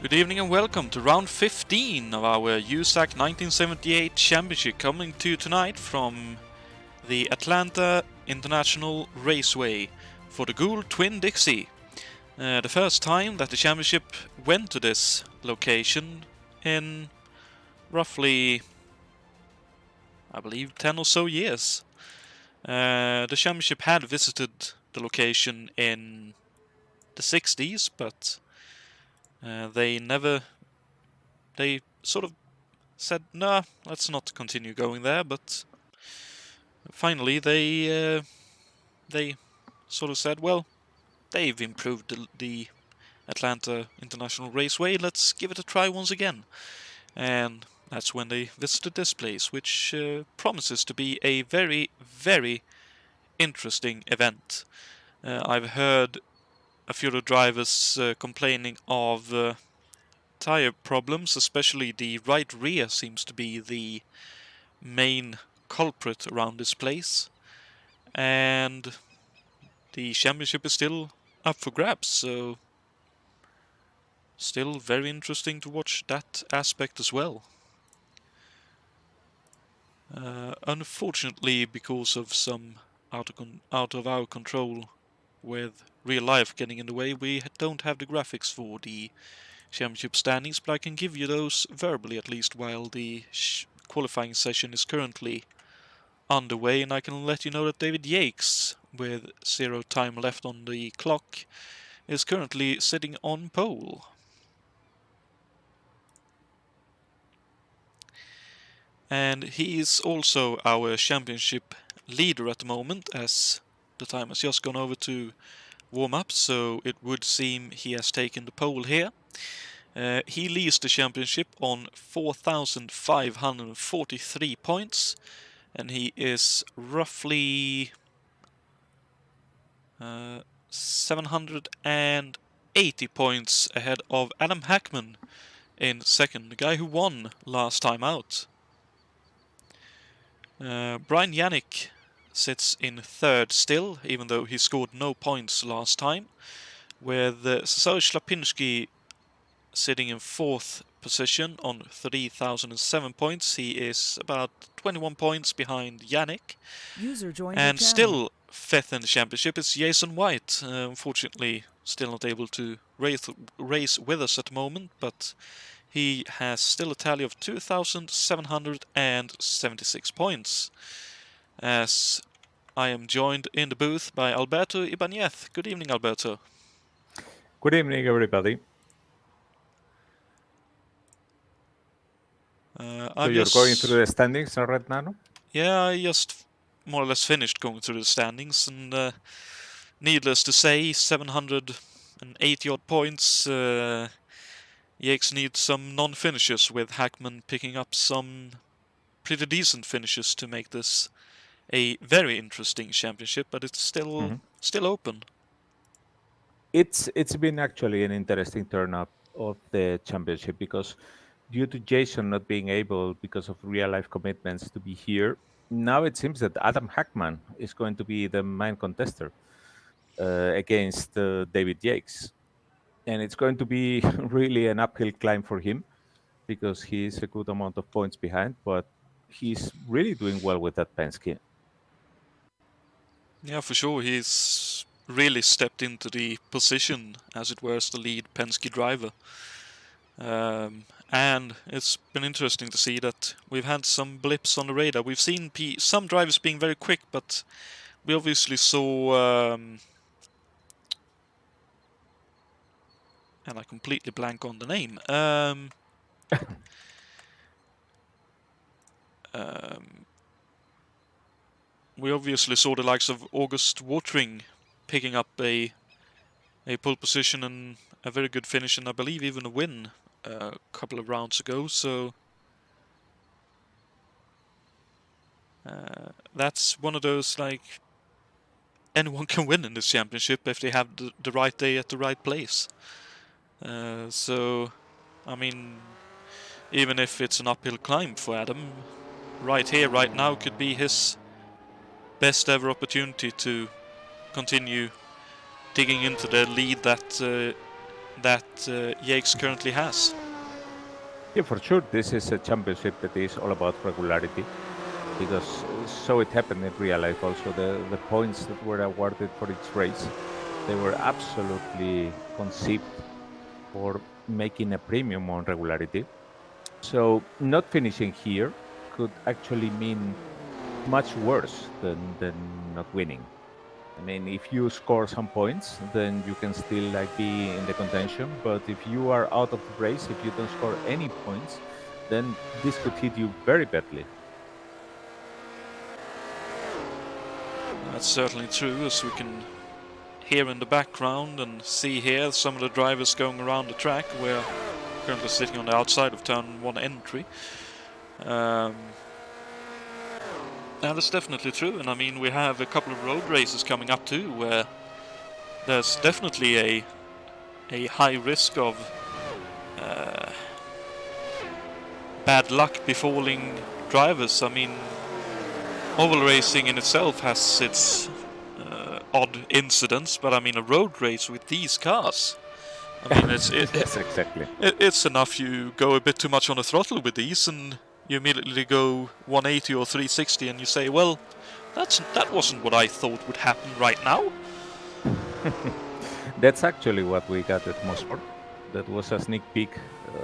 Good evening and welcome to round 15 of our USAC 1978 Championship, coming to you tonight from the Atlanta International Raceway for the Gould Twin Dixie. The first time that the championship went to this location in roughly, I believe, 10 or so years. The championship had visited the location in the 60s, but they sort of said, nah, let's not continue going there, but finally they sort of said, well, they've improved the Atlanta International Raceway, let's give it a try once again. And that's when they visited this place, which promises to be a very, very interesting event. I've heard a few of the drivers complaining of tire problems, especially the right rear seems to be the main culprit around this place, and the championship is still up for grabs, so still very interesting to watch that aspect as well. Unfortunately, because of some out of our control with real life getting in the way, we don't have the graphics for the championship standings, but I can give you those verbally at least while the qualifying session is currently underway, and I can let you know that David Yates, with 0 time left on the clock, is currently sitting on pole. And he is also our championship leader at the moment, as the time has just gone over to warm up, so it would seem he has taken the pole here. He leads the championship on 4,543 points, and he is roughly 780 points ahead of Adam Hackman in second, the guy who won last time out. Brian Yannick sits in third still, even though he scored no points last time, with Cesar Slapinski sitting in fourth position on 3,007 points. He is about 21 points behind Yannick. And still fifth in the championship is Jason White. Unfortunately, still not able to race with us at the moment, but he has still a tally of 2,776 points. As I am joined in the booth by Alberto Ibañez. Good evening, Alberto. Good evening, everybody. So you're going through the standings right now? Yeah, I just more or less finished going through the standings, and needless to say, 780 odd points. Yakes needs some non-finishes, with Hackman picking up some pretty decent finishes to make this a very interesting championship, but it's still open. It's been actually an interesting turn-up of the championship, because due to Jason not being able, because of real-life commitments, to be here, now it seems that Adam Hackman is going to be the main contester against David Yates. And it's going to be really an uphill climb for him, because he's a good amount of points behind, but he's really doing well with that Penske. Yeah, for sure. He's really stepped into the position, as it were, as the lead Penske driver. And it's been interesting to see that we've had some blips on the radar. We've seen some drivers being very quick, but we obviously saw... and I completely blank on the name. We obviously saw the likes of August Watering picking up a pole position and a very good finish, and I believe even a win a couple of rounds ago. So that's one of those, like, anyone can win in this championship if they have the right day at the right place. So, I mean, even if it's an uphill climb for Adam, right here, right now, could be his best ever opportunity to continue digging into the lead that that Yates currently has. Yeah, for sure, this is a championship that is all about regularity, because so it happened in real life also. The points that were awarded for each race, they were absolutely conceived for making a premium on regularity. So not finishing here could actually mean much worse than not winning. I mean, if you score some points, then you can still like be in the contention. But if you are out of the race, if you don't score any points, then this could hit you very badly. That's certainly true, as we can hear in the background and see here some of the drivers going around the track. We're currently sitting on the outside of turn 1 entry. Now that's definitely true, and I mean we have a couple of road races coming up too, where there's definitely a high risk of bad luck befalling drivers. I mean, oval racing in itself has its odd incidents, but I mean a road race with these cars, I mean Yes, exactly. It's enough you go a bit too much on the throttle with these and you immediately go 180 or 360 and you say, well, that wasn't what I thought would happen right now. That's actually what we got at Mosport. That was a sneak peek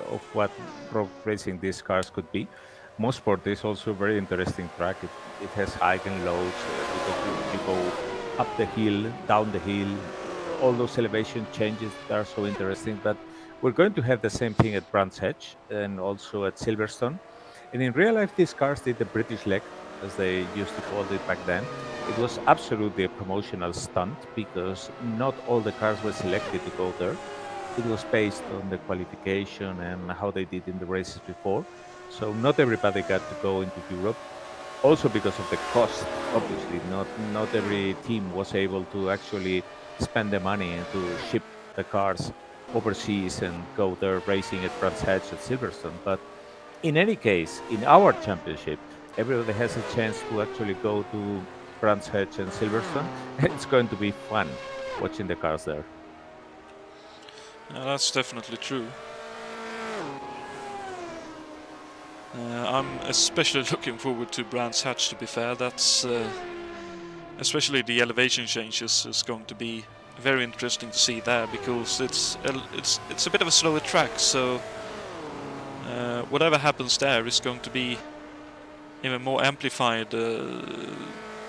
of what road racing these cars could be. Mosport is also a very interesting track. It has high and lows because you go up the hill, down the hill, all those elevation changes that are so interesting. But we're going to have the same thing at Brands Hatch and also at Silverstone. And in real life, these cars did the British leg, as they used to call it back then. It was absolutely a promotional stunt because not all the cars were selected to go there. It was based on the qualification and how they did in the races before. So not everybody got to go into Europe. Also because of the cost, obviously. Not every team was able to actually spend the money to ship the cars overseas and go there racing at Brands Hatch at Silverstone. But in any case, in our championship, everybody has a chance to actually go to Brands Hatch and Silverstone. It's going to be fun watching the cars there. That's definitely true. I'm especially looking forward to Brands Hatch, to be fair. That's especially the elevation changes is going to be very interesting to see there, because it's a bit of a slower track, so whatever happens there is going to be even more amplified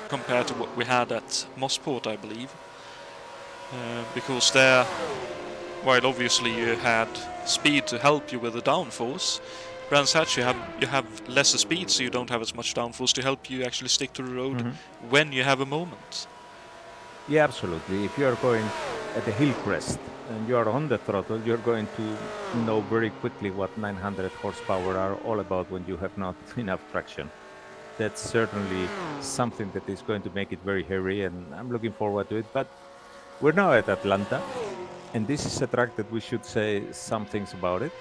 compared to what we had at Mosport, I believe. Because there, while obviously you had speed to help you with the downforce, Brands Hatch you have lesser speed, so you don't have as much downforce to help you actually stick to the road when you have a moment. Yeah, absolutely. If you are going at the hill crest and you are on the throttle, you're going to know very quickly what 900 horsepower are all about when you have not enough traction. That's certainly something that is going to make it very hairy, and I'm looking forward to it. But we're now at Atlanta, and this is a track that we should say some things about it.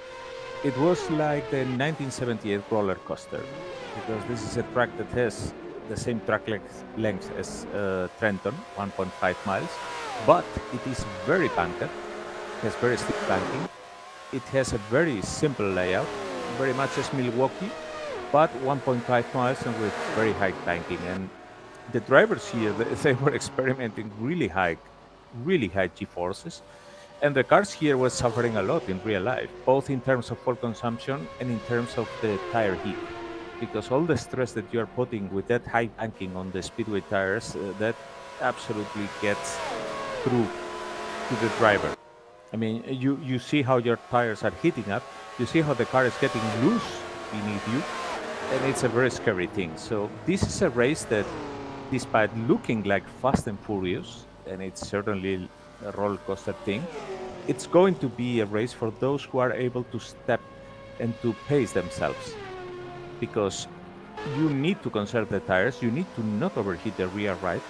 It was like the 1978 roller coaster, because this is a track that has the same track length as Trenton, 1.5 miles, but it is very banked. It has very steep banking. It has a very simple layout, very much as Milwaukee, but 1.5 miles and with very high banking. And the drivers here, they were experimenting really high G-forces. And the cars here were suffering a lot in real life, both in terms of fuel consumption and in terms of the tire heat. Because all the stress that you are putting with that high banking on the speedway tires, that absolutely gets through to the driver. I mean, you see how your tires are heating up, you see how the car is getting loose beneath you, and it's a very scary thing. So this is a race that, despite looking like fast and furious, and it's certainly a roller coaster thing, it's going to be a race for those who are able to step and to pace themselves, because you need to conserve the tires, you need to not overheat the rear right,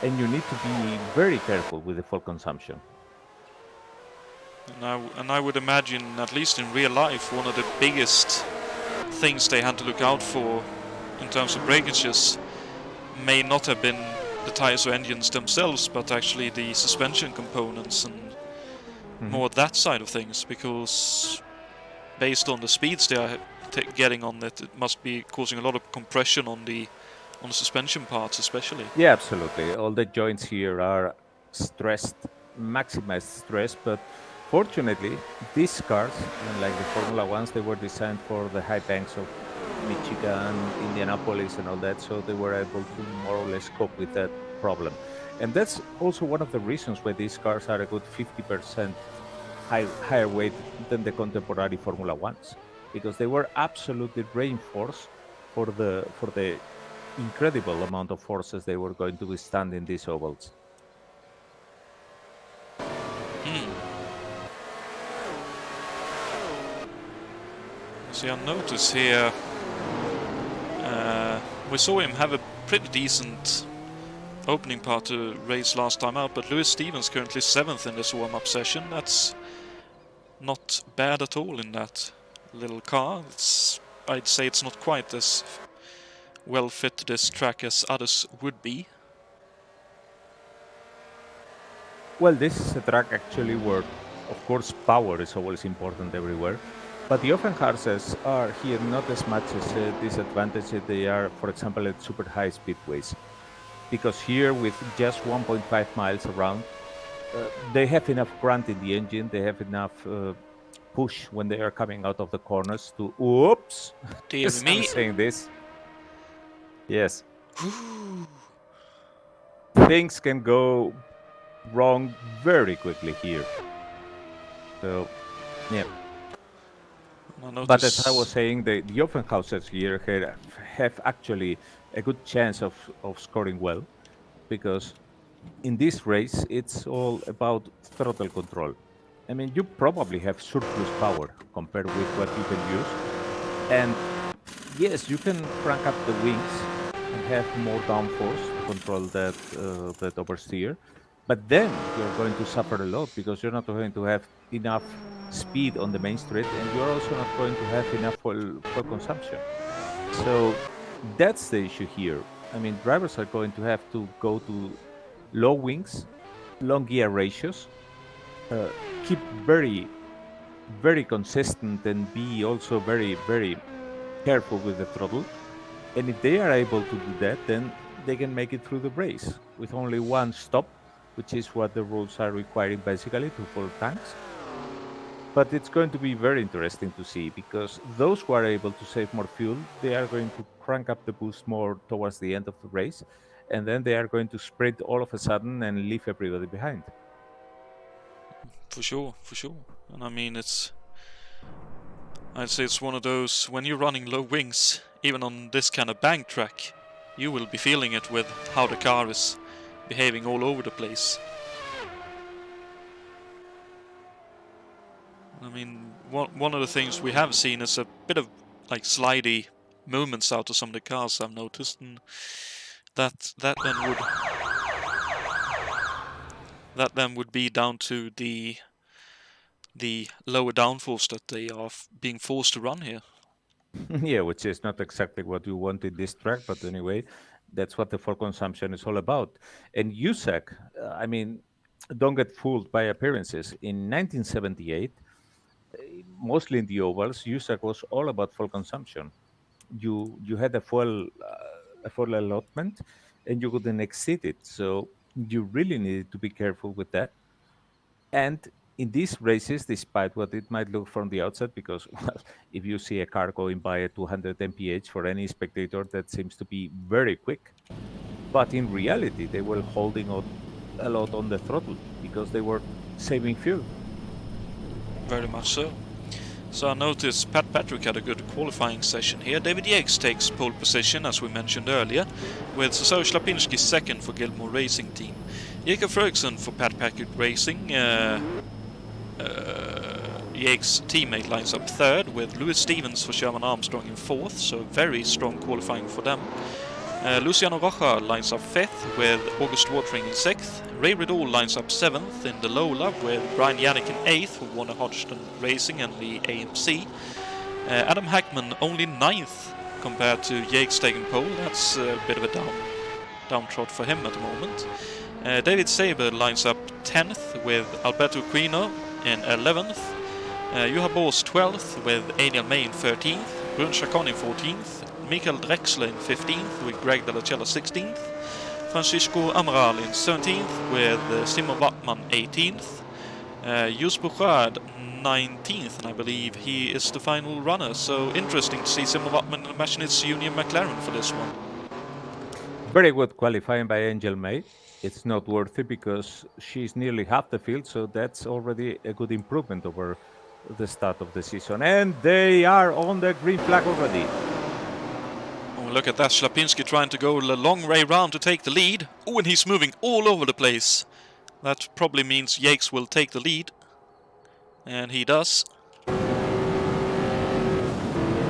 and you need to be very careful with the fuel consumption. And I would imagine, at least in real life, one of the biggest things they had to look out for in terms of breakages may not have been the tires or engines themselves, but actually the suspension components. And more that side of things, because based on the speeds they are getting on it, it must be causing a lot of compression on the suspension parts especially. Yeah, absolutely. All the joints here are stressed, maximized stress, but fortunately, these cars, unlike the Formula Ones, they were designed for the high banks of Michigan, Indianapolis, and all that, so they were able to more or less cope with that problem. And that's also one of the reasons why these cars are a good 50% higher weight than the contemporary Formula Ones, because they were absolutely reinforced for the incredible amount of forces they were going to withstand in these ovals. So I notice here, we saw him have a pretty decent opening part to race last time out, but Lewis Stevens currently 7th in this warm-up session. That's not bad at all in that little car. I'd say it's not quite as well fit to this track as others would be. Well, this is a track actually where, of course, power is always important everywhere, but the open horses are here not as much as a disadvantage as they are, for example, at super high speedways. Because here, with just 1.5 miles around, they have enough grunt in the engine, they have enough push when they are coming out of the corners to, oops, Dear me. I'm saying this. Yes. Things can go wrong very quickly here. So, yeah. But as I was saying, the open houses here have actually a good chance of scoring well, because in this race it's all about throttle control. I mean, you probably have surplus power compared with what you can use, and yes, you can crank up the wings and have more downforce to control that oversteer, but then you're going to suffer a lot because you're not going to have enough speed on the main straight, and you're also not going to have enough fuel consumption. So that's the issue here. I mean, drivers are going to have to go to low wings, long gear ratios, keep very, very consistent, and be also very, very careful with the throttle. And if they are able to do that, then they can make it through the race with only one stop, which is what the rules are requiring basically to full tanks. But it's going to be very interesting to see, because those who are able to save more fuel, they are going to crank up the boost more towards the end of the race, and then they are going to sprint all of a sudden and leave everybody behind. For sure. And I mean, I'd say it's one of those, when you're running low wings, even on this kind of bank track, you will be feeling it with how the car is behaving all over the place. I mean, one of the things we have seen is a bit of like slidey movements out of some of the cars, I've noticed, and that then would be down to the lower downforce that they are being forced to run here. Yeah, which is not exactly what you want in this track, but anyway, that's what the fuel consumption is all about. And USAC, I mean, don't get fooled by appearances. In 1978, mostly in the ovals, USAC was all about fuel consumption. You had a fuel allotment, and you couldn't exceed it. So you really needed to be careful with that. And in these races, despite what it might look from the outside, because well, if you see a car going by at 200 mph for any spectator, that seems to be very quick. But in reality, they were holding a lot on the throttle because they were saving fuel. Very much so. So I noticed Pat Patrick had a good qualifying session here. David Yates takes pole position, as we mentioned earlier, with Cesare Slapinski second for Gilmore Racing Team. Jacob Ferguson for Pat Patrick Racing. Yates' teammate lines up third, with Lewis Stevens for Sherman Armstrong in fourth, so very strong qualifying for them. Luciano Roja lines up fifth, with August Watering in sixth. Ray Riddle lines up seventh in the Lola, with Brian Yannick in eighth for Warner Hodgson Racing and the AMC. Adam Hackman only ninth compared to Yates taking pole. That's a bit of a downtrod for him at the moment. David Saber lines up 10th, with Alberto Quino in 11th. You have Bors 12th with Adrian May in 13th, Brun Chacon in 14th, Mikael Drexler in 15th with Greg Dallacella 16th, Francisco Amaral in 17th with Simon Wattman 18th, Jus Bouchard 19th, and I believe he is the final runner. So interesting to see Simon Wattman in the Machinist Union McLaren for this one. Very good qualifying by Angel May. It's noteworthy because she's nearly half the field, so that's already a good improvement over the start of the season. And they are on the green flag already. Oh, look at that, Ślepinski trying to go the long way round to take the lead. Oh, and he's moving all over the place. That probably means Yates will take the lead. And he does.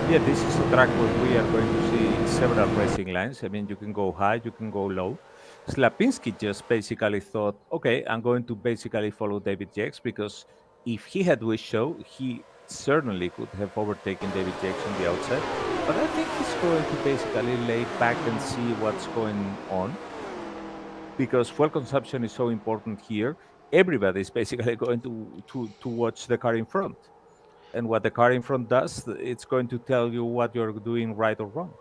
Yeah, this is a track where we are going to see several racing lines. I mean, you can go high, you can go low. Ślepinski just basically thought, okay, I'm going to basically follow David Yates, because if he had wished so, he certainly could have overtaken David Yates on the outside. But I think he's going to basically lay back and see what's going on, because fuel consumption is so important here. Everybody is basically going to watch the car in front. And what the car in front does, it's going to tell you what you're doing right or wrong.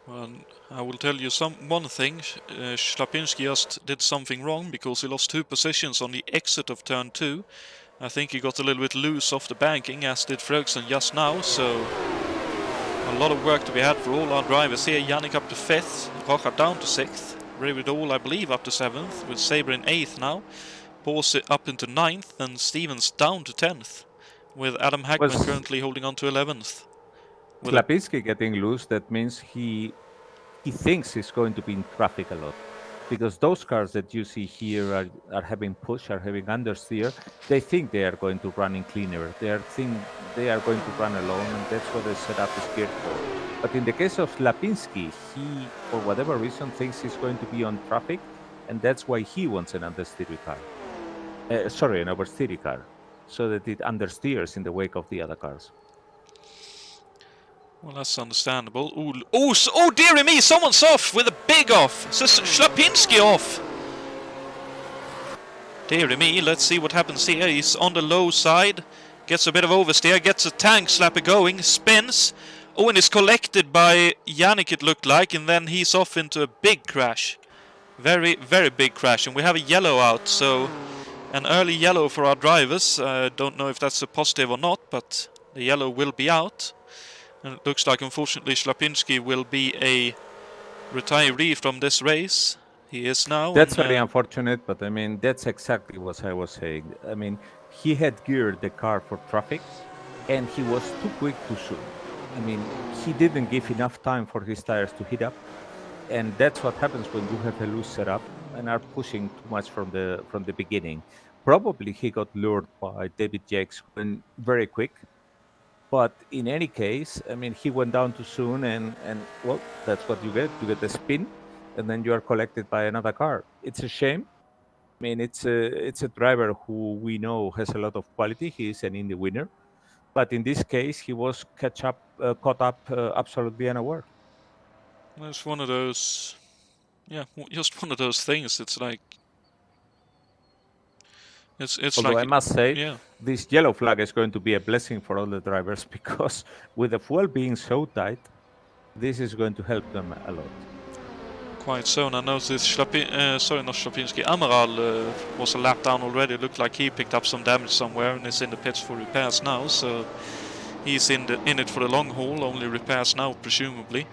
Well, I will tell you one thing. Ślepinski just did something wrong because he lost 2 positions on the exit of turn 2. I think he got a little bit loose off the banking, as did Fröksen just now, so a lot of work to be had for all our drivers here. Yannick up to 5th, Rocha down to 6th, Revidol I believe up to 7th, with Saber in 8th now, Borse up into 9th, and Stevens down to 10th, with Adam Hackman currently holding on to 11th. Ślepinski getting loose, that means he thinks he's going to be in traffic a lot, because those cars that you see here are having push, are having understeer. They think they are going to run in cleaner. They are going to run alone, and that's what the setup is geared for. But in the case of Ślepinski, he, for whatever reason, thinks he's going to be on traffic, and that's why he wants an understeer car. An oversteer car, so that it understeers in the wake of the other cars. Well, that's understandable. Oh, dearie me, someone's off with a big off. So Ślepinski off. Dearie me, let's see what happens here. He's on the low side, gets a bit of oversteer, gets a tank slapper going, spins. Oh, and is collected by Yannick, it looked like, and then he's off into a big crash. Very, very big crash, and we have a yellow out, so an early yellow for our drivers. Don't know if that's a positive or not, but the yellow will be out. And it looks like, unfortunately, Ślepinski will be a retiree from this race. He is now. That's very unfortunate, but I mean, that's exactly what I was saying. I mean, he had geared the car for traffic, and he was too quick too soon. I mean, he didn't give enough time for his tires to heat up, and that's what happens when you have a loose setup and are pushing too much from the beginning. Probably he got lured by David Yates when very quick. But in any case, I mean, he went down too soon, and well, that's what you get. You get a spin, and then you are collected by another car. It's a shame. I mean, it's a driver who we know has a lot of quality. He is an Indy winner, but in this case, he was caught up absolutely unaware. Well, it's one of those, just one of those things. It's like. Although I must say, this yellow flag is going to be a blessing for all the drivers, because with the fuel being so tight, this is going to help them a lot. Quite so, and I noticed Amaral was a lap down already. It looked like he picked up some damage somewhere and is in the pits for repairs now, so he's in it for the long haul, only repairs now presumably.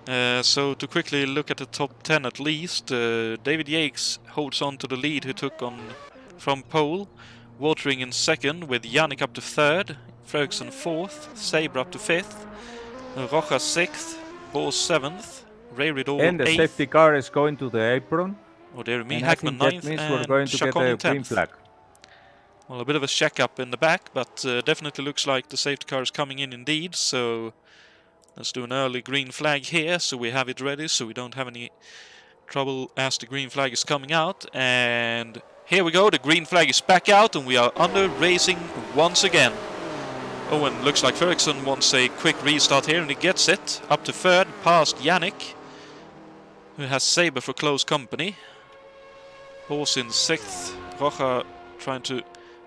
So to quickly look at the top 10 at least, David Yates holds on to the lead, who took on from pole, Watering in 2nd with Yannick up to 3rd, Fröksen 4th, Saber up to 5th, Rocha 6th, Bors 7th, Ray Riddle 8th. And the safety car is going to the apron. Oh dear me, Hackman 9th, that means we're going to get a green flag. Well, a bit of a check-up in the back, but definitely looks like the safety car is coming in indeed, so let's do an early green flag here, so we have it ready, so we don't have any trouble as the green flag is coming out, and here we go, the green flag is back out, and we are under racing once again. Oh, and looks like Fröksen wants a quick restart here, and he gets it. Up to 3rd, past Yannick, who has Saber for close company. Bors in 6th, Rocha trying to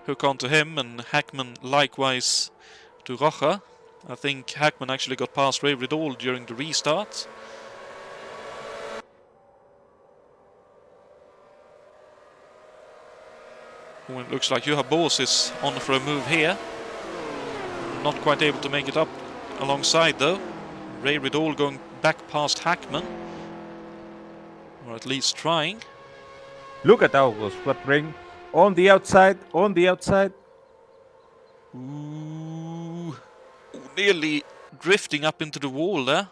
hook onto him, and Hackman likewise to Rocha. I think Hackman actually got past Ray Riddle during the restart. Well, it looks like Juha Boos is on for a move here. Not quite able to make it up alongside though. Ray Riddle going back past Hackman. Or at least trying. Look at August Watring on the outside, on the outside. Ooh, nearly drifting up into the wall there.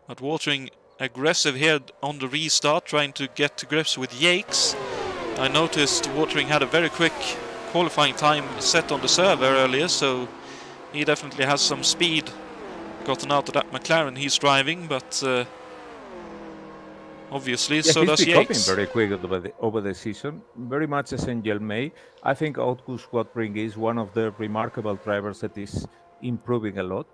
But Watering aggressive here on the restart, trying to get to grips with Yakes. I noticed Watering had a very quick qualifying time set on the server earlier, so he definitely has some speed gotten out of that McLaren he's driving, but obviously so does Yakes. He's becoming very quick over the season, very much as Angel May. I think August Watring is one of the remarkable drivers that is improving a lot.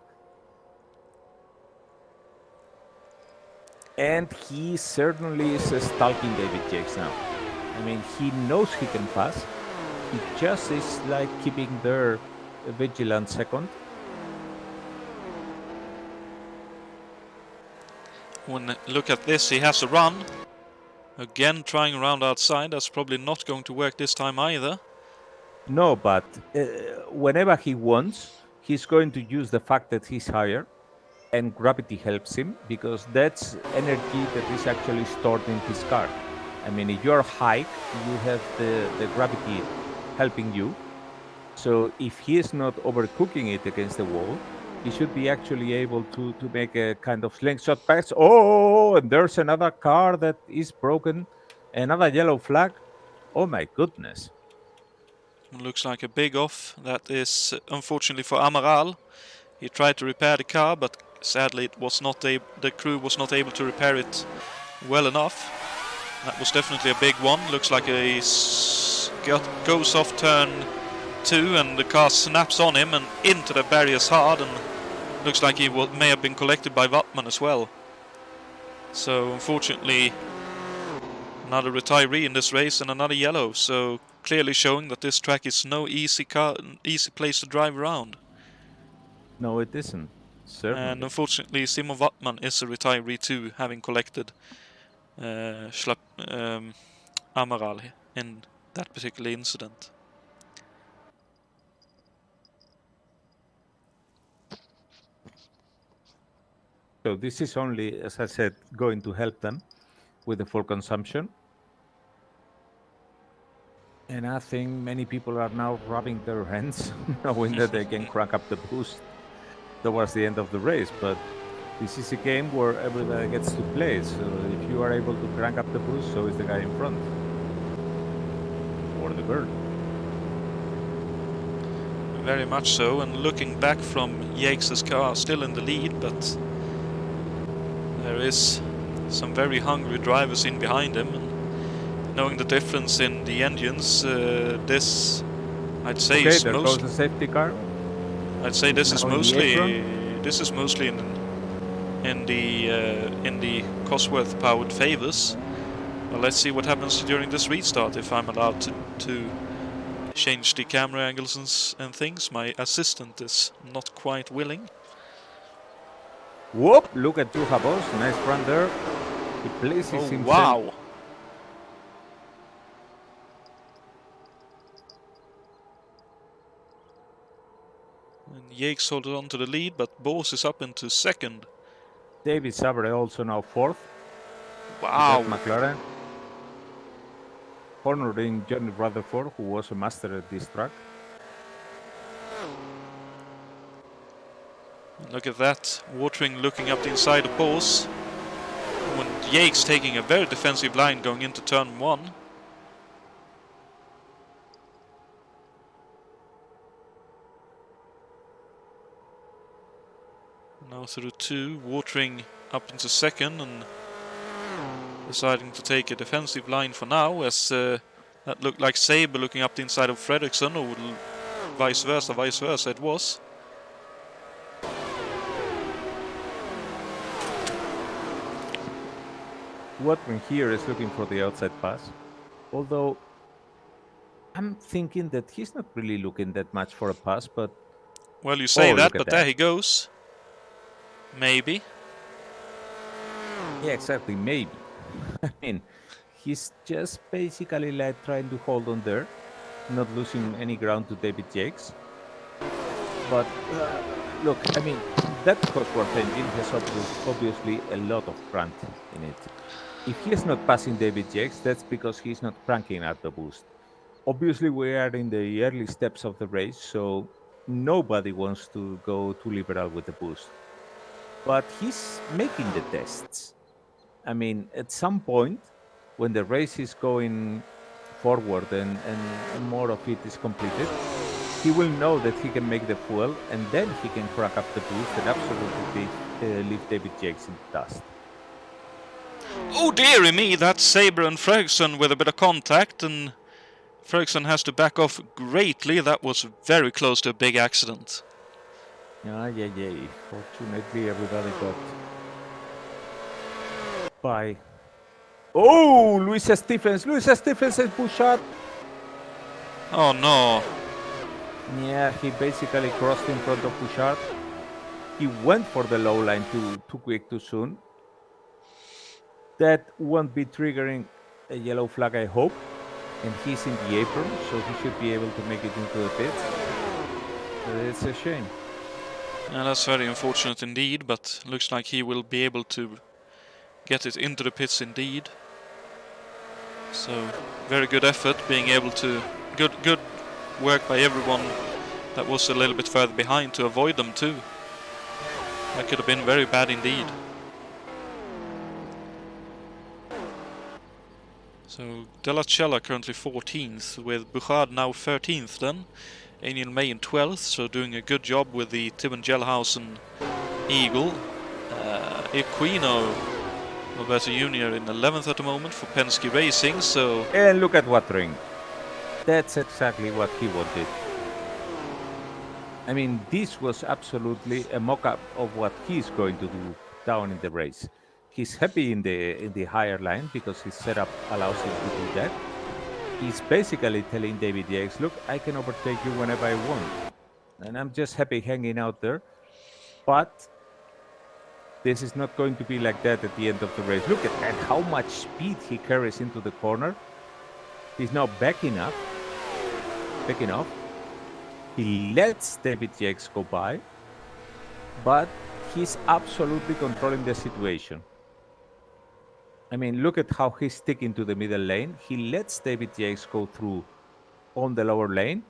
And he certainly is stalking David Jakes now. I mean, he knows he can pass. He just is like keeping their vigilant second. When look at this, he has a run. Again trying around outside. That's probably not going to work this time either. No, but whenever he wants, he's going to use the fact that he's higher, and gravity helps him because that's energy that is actually stored in his car. I mean, if you're high, you have the gravity helping you. So if he is not overcooking it against the wall, he should be actually able to make a kind of slingshot pass. Oh, and there's another car that is broken. Another yellow flag. Oh my goodness. Looks like a big off. That is unfortunately for Amaral. He tried to repair the car, but sadly it was not the crew was not able to repair it well enough. That was definitely a big one. Looks like a goes off turn 2 and the car snaps on him and into the barriers hard, and looks like he may have been collected by Wattman as well. So unfortunately another retiree in this race and another yellow, so clearly showing that this track is no easy place to drive around. No, it isn't. Certainly. And unfortunately Simon Wattman is a retiree too, having collected Amaral in that particular incident. So this is only, as I said, going to help them with the full consumption. And I think many people are now rubbing their hands, knowing that they can crank up the boost towards the end of the race. But this is a game where everybody gets to play. So if you are able to crank up the boost, so is the guy in front. Or the girl. Very much so. And looking back from Yakes' car, still in the lead, but there is some very hungry drivers in behind him. And knowing the difference in the engines, this I'd say is there goes the safety car. I'd say this is mostly in the Cosworth powered favors. Well, let's see what happens during this restart if I'm allowed to change the camera angles and things. My assistant is not quite willing. Whoop! Look at Juha Boos. Nice run there. He places himself. Wow! And Yakes holds on to the lead, but Boos is up into second. David Sabre also now fourth. Wow! McLaren. Cornering Johnny Rutherford, who was a master at this track. Look at that. Watering looking up the inside of Boos. When Yakes taking a very defensive line going into turn 1. Now through 2, Watering up into second and deciding to take a defensive line for now, as that looked like Sabre looking up the inside of Fredriksson, or vice versa it was. Watering here is looking for the outside pass, although I'm thinking that he's not really looking that much for a pass, but Well, you say oh, that, look at but there that. he goes. Maybe. Yeah, exactly. Maybe. I mean, he's just basically like trying to hold on there, not losing any ground to David Jakes. But look, I mean, that Cosworth engine has obviously a lot of grunt in it. If he is not passing David Jakes, that's because he's not cranking out the boost. Obviously, we are in the early steps of the race, so nobody wants to go too liberal with the boost. But he's making the tests. I mean, at some point, when the race is going forward and more of it is completed, he will know that he can make the fuel, and then he can crack up the boost and absolutely leave David Jakes in the dust. Oh dearie me, that's Sabre and Ferguson with a bit of contact, and Ferguson has to back off greatly. That was very close to a big accident. Yeah. Fortunately, everybody got by. Oh, Luisa Stephens is pushed out. Oh no. Yeah, he basically crossed in front of Bouchard. He went for the low line too quick, too soon. That won't be triggering a yellow flag, I hope. And he's in the apron, so he should be able to make it into the pits. But it's a shame. Yeah, that's very unfortunate indeed, but looks like he will be able to get it into the pits indeed. So, very good effort, being able to... Good work by everyone that was a little bit further behind to avoid them too. That could have been very bad indeed. So Della Cella currently 14th, with Bouchard now 13th then. Aniel May in 12th, so doing a good job with the Tim and Gelhausen Eagle. Equino Alberto Jr. in 11th at the moment for Penske Racing, so... And look at Watering. That's exactly what he wanted. I mean, this was absolutely a mock-up of what he's going to do down in the race. He's happy in the higher line because his setup allows him to do that. He's basically telling David Jakes, look, I can overtake you whenever I want. And I'm just happy hanging out there. But this is not going to be like that at the end of the race. Look at that, how much speed he carries into the corner. He's now backing off. He lets David Jakes go by, but he's absolutely controlling the situation. I mean, look at how he's sticking to the middle lane. He lets David Jakes go through on the lower lane.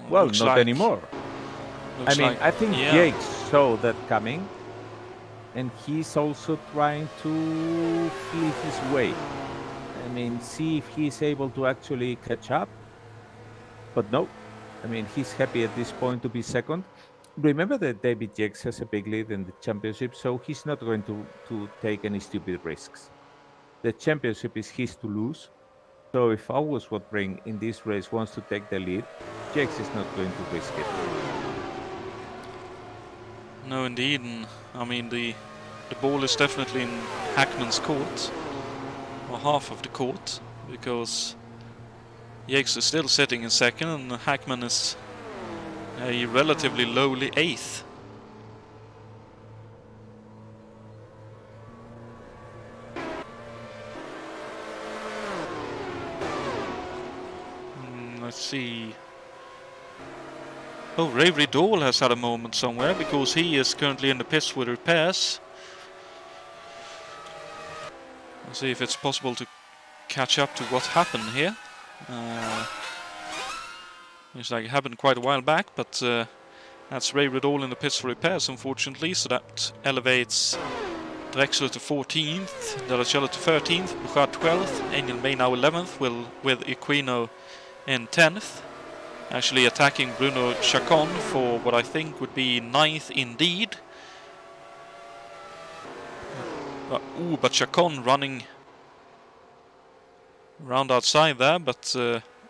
Well, not anymore. I mean, I think Jakes saw that coming, and he's also trying to feel his way. I mean, see if he's able to actually catch up. But no, I mean, he's happy at this point to be second. Remember that David Jakes has a big lead in the championship, so he's not going to take any stupid risks. The championship is his to lose. So if August Watering in this race wants to take the lead, Jakes is not going to risk it. No, indeed. And, I mean, the ball is definitely in Hackman's court, or half of the court, because Jakes is still sitting in second and Hackman is a relatively lowly 8th. Let's see. Oh, Ray Riddle has had a moment somewhere, because he is currently in the pits with repairs. Let's see if it's possible to catch up to what happened here. Looks like it happened quite a while back, but that's Ray Riddle in the pits for repairs, unfortunately, so that elevates Drexler to 14th, Della Cella to 13th, Bouchard 12th, Angel May now 11th, with Equino in 10th. Actually attacking Bruno Chacon for what I think would be 9th indeed. But Chacon running round outside there, but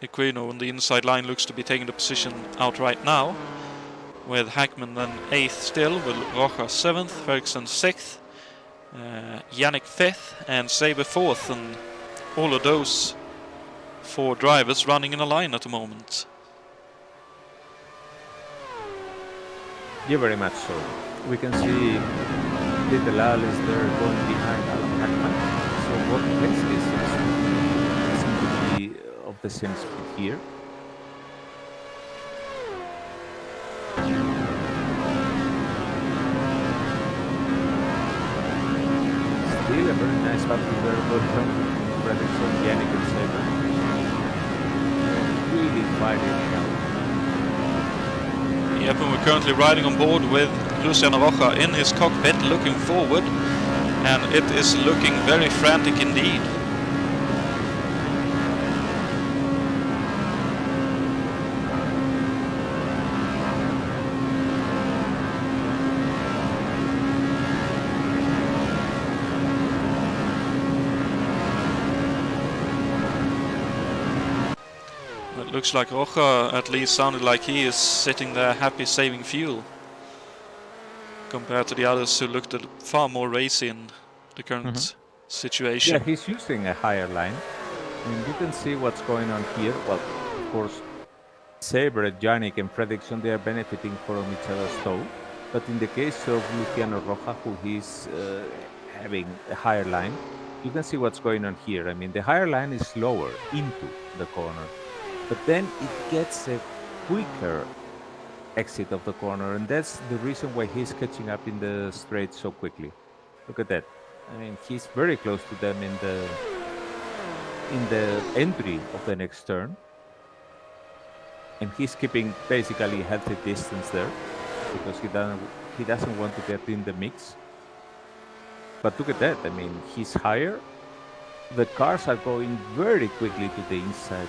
Equino on the inside line looks to be taking the position out right now, with Hackman then 8th still, with Rocha 7th, Ferguson 6th, Yannick 5th, and Sabre 4th, and all of those 4 drivers running in a line at the moment. Yeah, very much so. We can see Little Al is there going behind Alan Hackman. So what place is seem to be of the same speed here. Still a very nice battle there, both from Fredriksson, Yannick and Saber. Really fighting it out. Yep, and we're currently riding on board with Luciano Rocha in his cockpit, looking forward, and it is looking very frantic indeed. It looks like Rocha at least sounded like he is sitting there happy saving fuel, compared to the others who looked far more racy in the current situation. Yeah, he's using a higher line. I mean, you can see what's going on here. Well, of course, Saber, Yannick, and Fredriksson, they are benefiting from each other's tow. But in the case of Luciano Rocha, who is having a higher line, you can see what's going on here. I mean, the higher line is lower into the corner, but then it gets a quicker exit of the corner, and that's the reason why he's catching up in the straight so quickly. Look at that. I mean, he's very close to them in the entry of the next turn, and he's keeping basically a healthy distance there because he doesn't want to get in the mix. But look at that. I mean, he's higher. The cars are going very quickly to the inside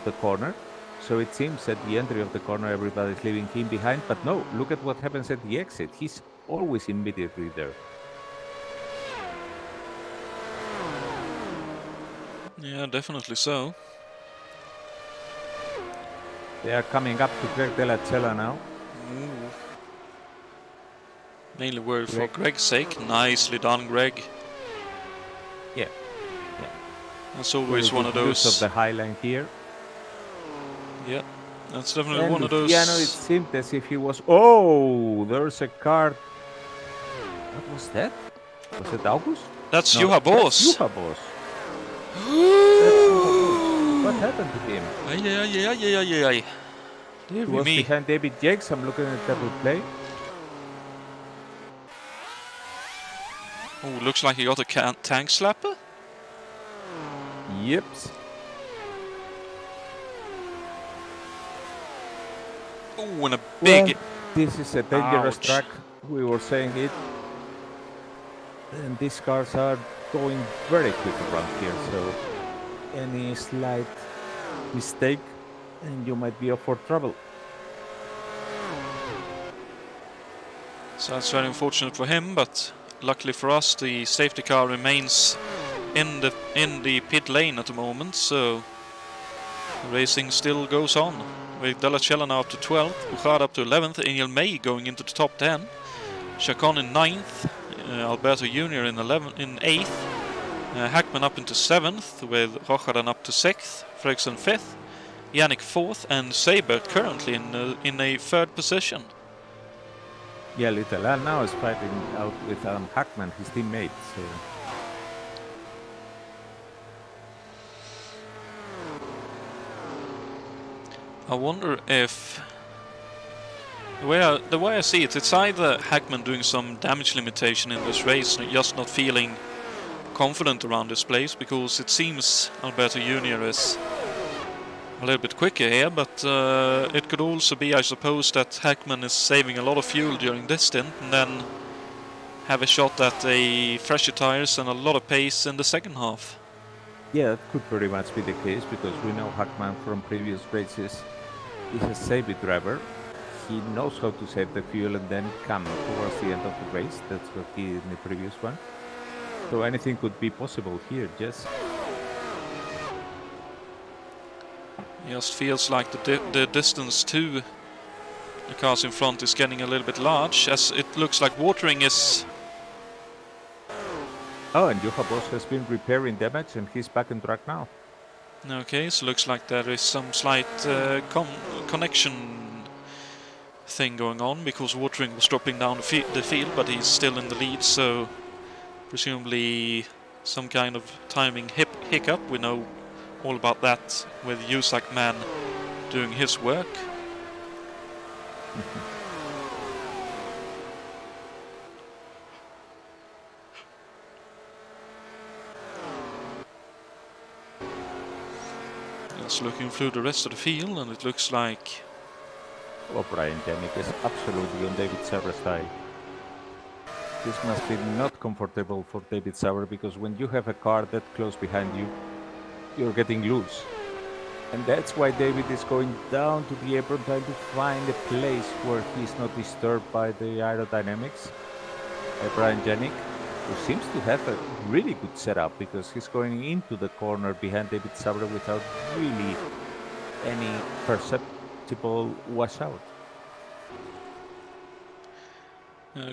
the corner. So it seems at the entry of the corner, everybody's leaving him behind. But no, look at what happens at the exit. He's always immediately there. Yeah, definitely so. They are coming up to Greg Della Cella now. Ooh. Mainly worried for Greg's sake. Nicely done, Greg. Yeah. That's always Very one of good those. use of the high line here. Yeah, that's definitely And one of those. Luciano, it seemed as if he was. Oh, there's a car. What was that? Was it August? That's No, Juha Boss. Juha Boss. What happened to him? Ay. He Dear was me. behind David Jakes. I'm looking at double play. Oh, looks like he got a tank slapper. Yep. Oh, and a big. Well, this is a dangerous Ouch. track. We were saying it. And these cars are going very quick around here. So any slight mistake and you might be up for trouble. So that's very unfortunate for him, but luckily for us, the safety car remains in the pit lane at the moment. So the racing still goes on, with Della Cella now up to 12th, Buchard up to 11th, Angel May going into the top 10, Chacon in 9th, Alberto Jr. in 8th, Hackman up into 7th, with Rochadan up to 6th, Fredriksson 5th, Yannick 4th, and Saber currently in a 3rd position. Yeah, Little Al now is fighting out with Hackman, his teammate. So. I wonder if the way I see it, it's either Hackman doing some damage limitation in this race, just not feeling confident around this place, because it seems Alberto Jr. is a little bit quicker here, but it could also be, I suppose, that Hackman is saving a lot of fuel during this stint and then have a shot at a fresher tires and a lot of pace in the second half. Yeah, that could very much be the case, because we know Hackman from previous races is a savvy driver. He knows how to save the fuel and then come towards the end of the race. That's what he did in the previous one. So anything could be possible here, Jess. Just feels like the distance to the cars in front is getting a little bit large, as it looks like watering is Oh, and Juha Boss has been repairing damage and he's back on track now. Okay, so looks like there is some slight connection thing going on, because Watering was dropping down the field, but he's still in the lead, so presumably some kind of timing hiccup. We know all about that with USAC man doing his work. Just looking through the rest of the field, and it looks like... Oh, Brian Janik is absolutely on David Sauer's side. This must be not comfortable for David Sauer, because when you have a car that close behind you, you're getting loose. And that's why David is going down to the apron, trying to find a place where he's not disturbed by the aerodynamics. Brian Janik, who seems to have a really good setup, because he's going into the corner behind David Sauer without really any perceptible washout.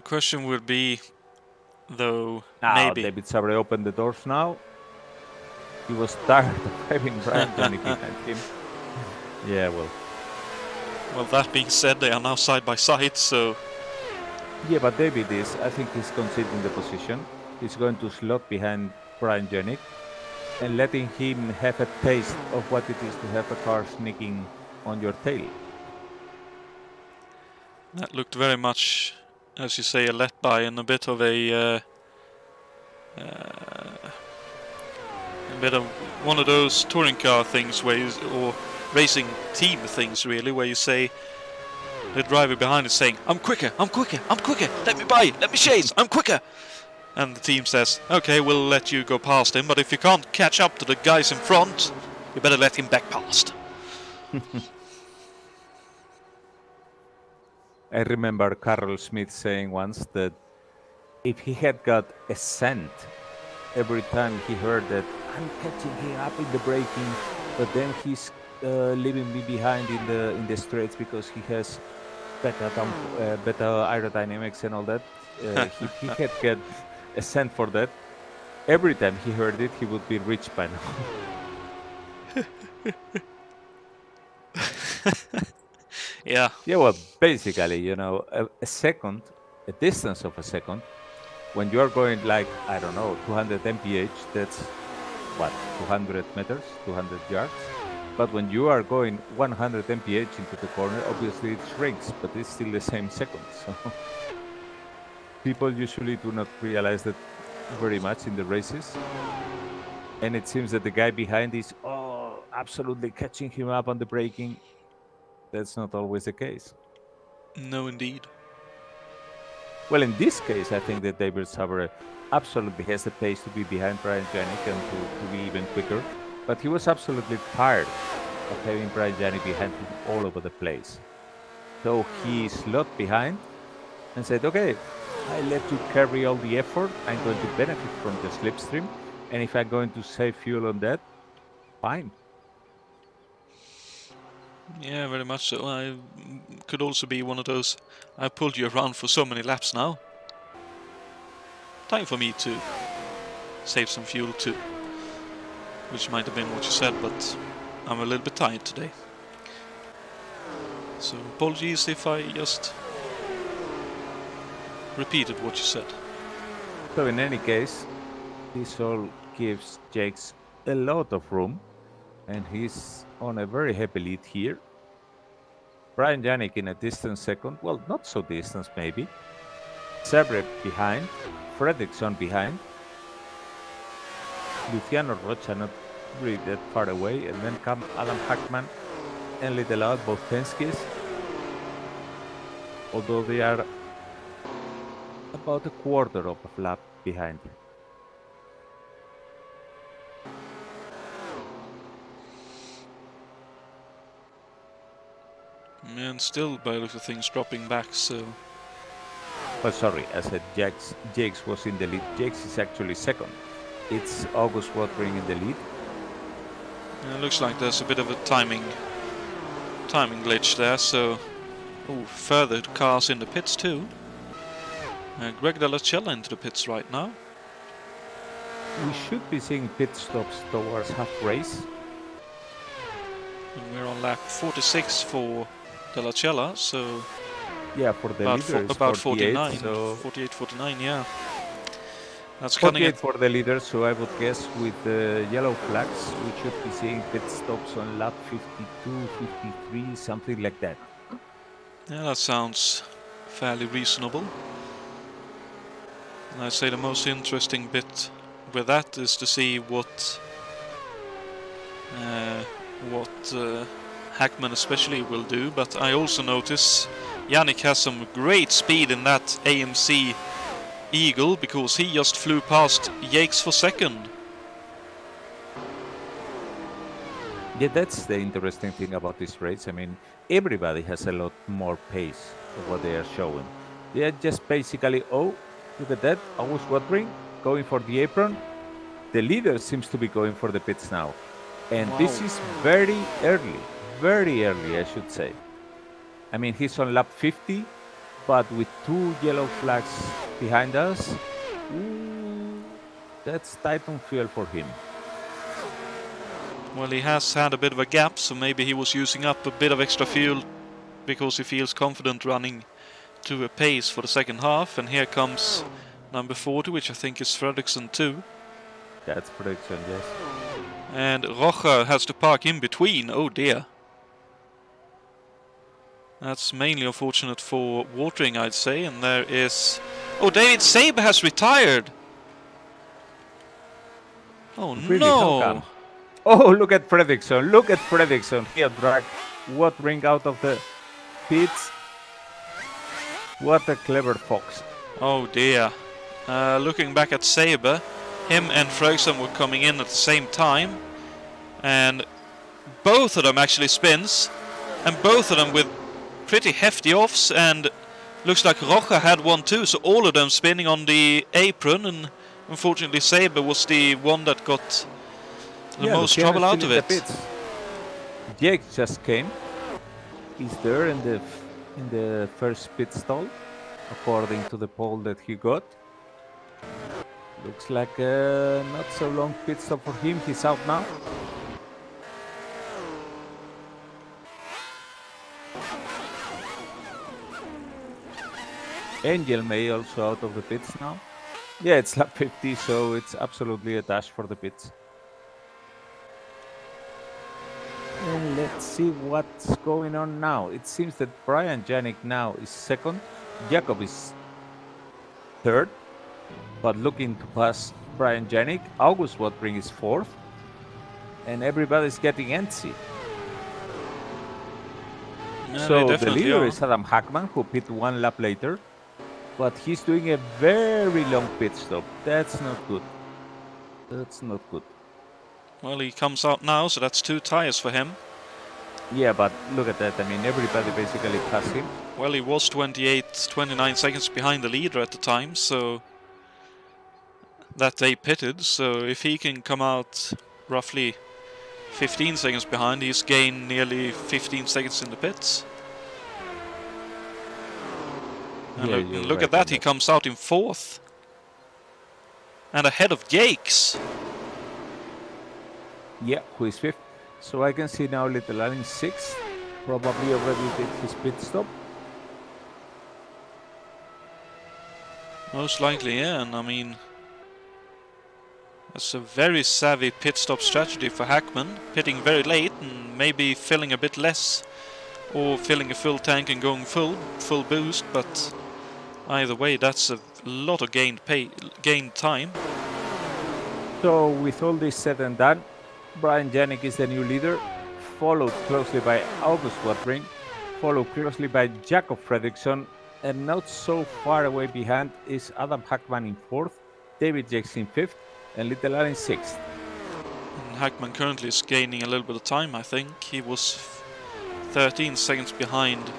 Question would be, though, Maybe. maybe... David Sauer opened the doors now. He was tired of having Brian Janik behind him. Yeah, well. Well, that being said, they are now side by side, so... Yeah, but David is, I think he's conceding the position. He's going to slot behind Brian Janik and letting him have a taste of what it is to have a car sneaking on your tail. That looked very much, as you say, a let-by and a bit of one of those touring car things where you, or racing team things really, where you say, the driver behind is saying, I'm quicker, let me by, let me chase, I'm quicker. And the team says, okay, we'll let you go past him, but if you can't catch up to the guys in front, you better let him back past. I remember Carroll Smith saying once that if he had got a cent every time he heard that I'm catching him up in the braking, but then he's leaving me behind in the straights because he has better aerodynamics and all that. If he had got a cent for that, every time he heard it, he would be rich by now. Yeah. Yeah, well, basically, you know, a second, a distance of a second, when you are going like, I don't know, 200 mph, that's what, 200 meters, 200 yards? But when you are going 100 mph into the corner, obviously it shrinks, but it's still the same second. So people usually do not realize that very much in the races. And it seems that the guy behind is, absolutely catching him up on the braking. That's not always the case. No, indeed. Well, in this case, I think that David Sauer absolutely has the pace to be behind Brian Janik and to be even quicker. But he was absolutely tired of having Brian Janik behind him all over the place. So he slot behind and said, okay, I let you carry all the effort. I'm going to benefit from the slipstream. And if I'm going to save fuel on that, fine. Yeah, very much so. I could also be one of those, I pulled you around for so many laps now. Time for me to save some fuel too. Which might have been what you said, but I'm a little bit tired today. So apologies if I just repeated what you said. So in any case, this all gives Jakes a lot of room, and he's on a very heavy lead here. Brian Janik in a distant second, well, not so distant maybe. Sebre behind, Fredriksson behind, Luciano Rocha not really that far away, and then come Adam Hackman and Little Out, both Penskes, although they are about a quarter of a lap behind. And still, by the look of things, dropping back, so... Oh, sorry, I said Jakes was in the lead. Jakes is actually second. It's August Watering in the lead. Yeah, it looks like there's a bit of a timing glitch there, so... Oh, further cars in the pits too. Greg Della Cella into the pits right now. we should be seeing pit stops towards half race. And we're on lap 46 for De La Cella, so Yeah, for the leader it's about 48, 49, so 48, 49, yeah. That's 48 for the leader, so I would guess with the yellow flags, we should be seeing pit stops on lap 52, 53, something like that. Yeah, that sounds fairly reasonable. And I'd say the most interesting bit with that is to see what Hackman especially will do, but I also notice Yannick has some great speed in that AMC Eagle, because he just flew past Yakes for second. Yeah, that's the interesting thing about this race. I mean, everybody has a lot more pace of what they are showing. They are just basically, oh, look at that, August Watring going for the apron. The leader seems to be going for the pits now. And this is very early, I should say. I mean, he's on lap 50, but with 2 yellow flags behind us, that's tight on fuel for him. Well, he has had a bit of a gap, so maybe he was using up a bit of extra fuel because he feels confident running to a pace for the second half. And here comes number 40, which I think is Fredriksson too. That's Fredriksson, yes. And Rocha has to park in between. Oh dear. That's mainly unfortunate for Watering, I'd say. And there is... Oh, David Saber has retired! Oh really? no! Oh, look at Fredriksson. Look at Fredriksson. He had dragged Watering out of the pits. What a clever fox. Oh dear. Looking back at Saber, him and Fredriksson were coming in at the same time. And both of them actually spins. And both of them with pretty hefty offs. And looks like Rocha had one too. So all of them spinning on the apron. And unfortunately Saber was the one that got the most trouble out of it. Jake just came. He's there in the first pit stall, according to the poll that he got. Looks like a not so long pit stop for him. He's out now. Angel May also out of the pits now. Yeah, it's lap 50, so it's absolutely a dash for the pits. And let's see what's going on now. It seems that Brian Janik now is second. Jakob is third, but looking to pass Brian Janik. August Watring is fourth. And everybody's getting antsy. Yeah, so the leader is Adam Hackman, who pit 1 lap later. But he's doing a very long pit stop. That's not good. That's not good. Well, he comes out now, so that's 2 tires for him. Yeah, but look at that. I mean, everybody basically passed him. Well, he was 29 seconds behind the leader at the time, so that they pitted. So if he can come out roughly 15 seconds behind, he's gained nearly 15 seconds in the pits. And yeah, look at that, he comes out in 4th. And ahead of Jakes. Yeah, who is 5th. So I can see now Little Allen 6th. Probably already did his pit stop. Most likely, yeah. And I mean, that's a very savvy pit stop strategy for Hackman. Pitting very late and maybe filling a bit less. Or filling a full tank and going full boost. But either way, that's a lot of gained time. So with all this said and done, Brian Janik is the new leader, followed closely by August Watring, followed closely by Jakob Fredriksson, and not so far away behind is Adam Hackman in 4th, David Jakes in 5th, and Little Allen in 6th. And Hackman currently is gaining a little bit of time, I think. He was 13 seconds behind.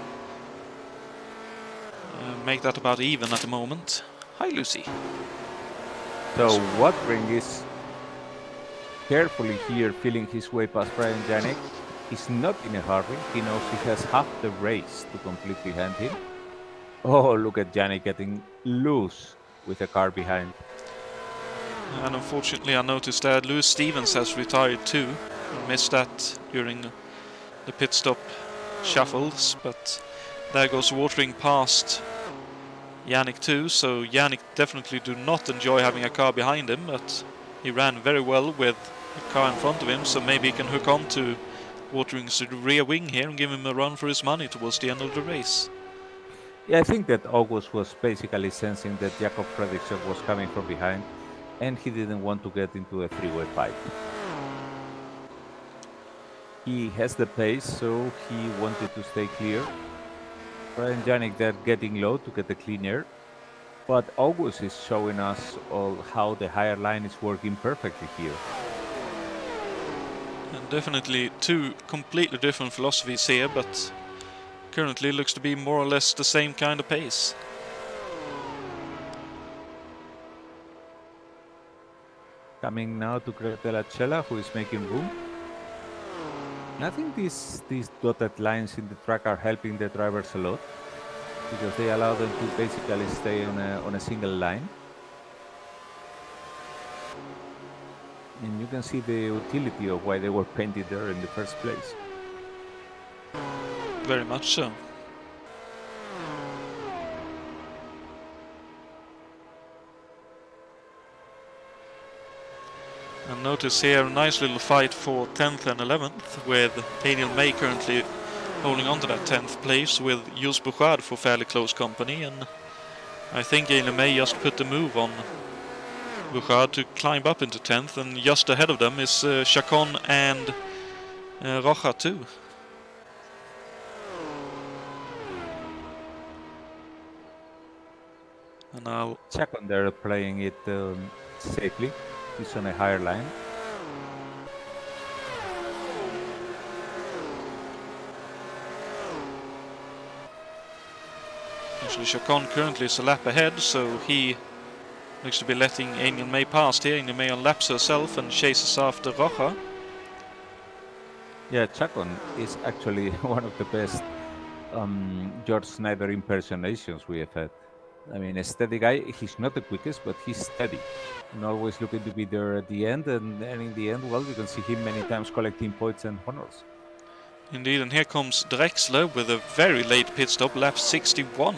Make that about even at the moment. Hi, Lucy. So Watring is carefully here feeling his way past Brian Janik. He's not in a hurry. He knows he has half the race to complete behind him. Oh, look at Janik getting loose with a car behind. And unfortunately I noticed that Lewis Stevens has retired too. I missed that during the pit stop shuffles, but there goes Watering past Yannick too, so Yannick definitely do not enjoy having a car behind him, but he ran very well with the car in front of him, so maybe he can hook on to Watering's rear wing here and give him a run for his money towards the end of the race. Yeah, I think that August was basically sensing that Jakob Fredriksson was coming from behind, and he didn't want to get into a three-way fight. He has the pace, so he wanted to stay clear. Brian Janik there getting low to get the clean air. But August is showing us all how the higher line is working perfectly here. And definitely two completely different philosophies here, but currently looks to be more or less the same kind of pace. Coming now to Gretella Cella, who is making room. I think these dotted lines in the track are helping the drivers a lot, because they allow them to basically stay on a single line. And you can see the utility of why they were painted there in the first place. Very much so. And notice here a nice little fight for 10th and 11th, with Daniel May currently holding on to that 10th place with Jules Bouchard for fairly close company, and I think Daniel May just put the move on Bouchard to climb up into 10th, and just ahead of them is Chacon and Rocha too. And now Chacon there playing it safely. He's on a higher line. actually Chacon currently is a lap ahead, so he looks to be letting Angel May past here. Angel May unlaps herself and chases after Rocha. Yeah, Chacon is actually one of the best George Snyder impersonations we have had. I mean, a steady guy. He's not the quickest, but he's steady and always looking to be there at the end. And in the end, well, you can see him many times collecting points and honors. Indeed, and here comes Drexler with a very late pit stop, lap 61.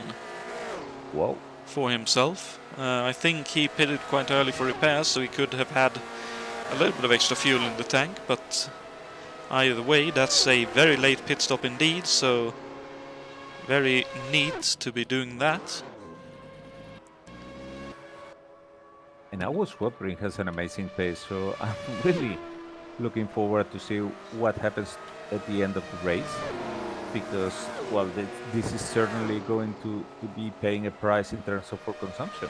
Wow. For himself. I think he pitted quite early for repairs, so he could have had a little bit of extra fuel in the tank, but either way, that's a very late pit stop indeed, so very neat to be doing that. And August Watering has an amazing pace, so I'm really looking forward to see what happens at the end of the race, because, well, this is certainly going to be paying a price in terms of for consumption.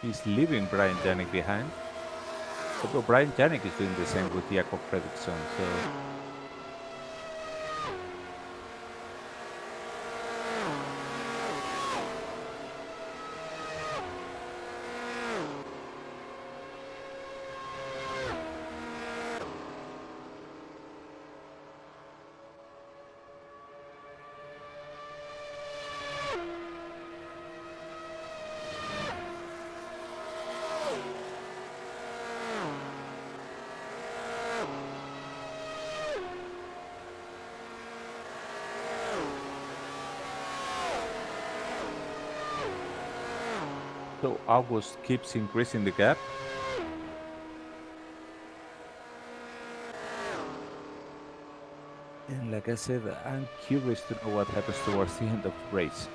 He's leaving Brian Janik behind. Although Brian Janik is doing the same with Jakob Fredriksson, so... So August keeps increasing the gap. And like I said, I'm curious to know what happens towards the end of the race.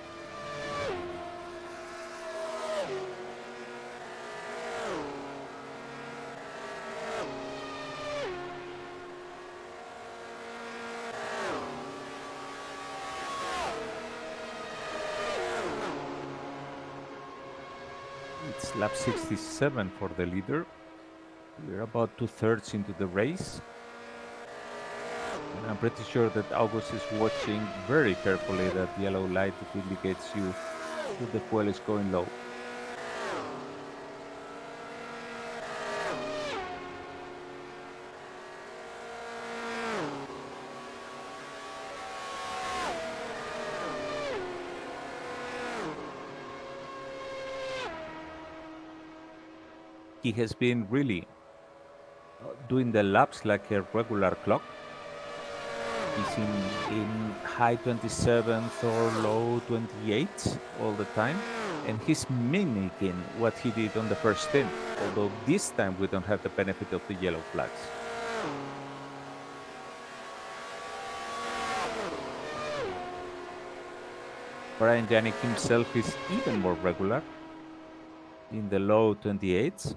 It's lap 67 for the leader. We're about 2/3 into the race. And I'm pretty sure that August is watching very carefully that yellow light that indicates you The fuel is going low. He has been really doing the laps like a regular clock. He's in high 27th or low 28th all the time. And he's mimicking what he did on the first stint. Although this time we don't have the benefit of the yellow flags. Brian Janik himself is even more regular in the low 28s.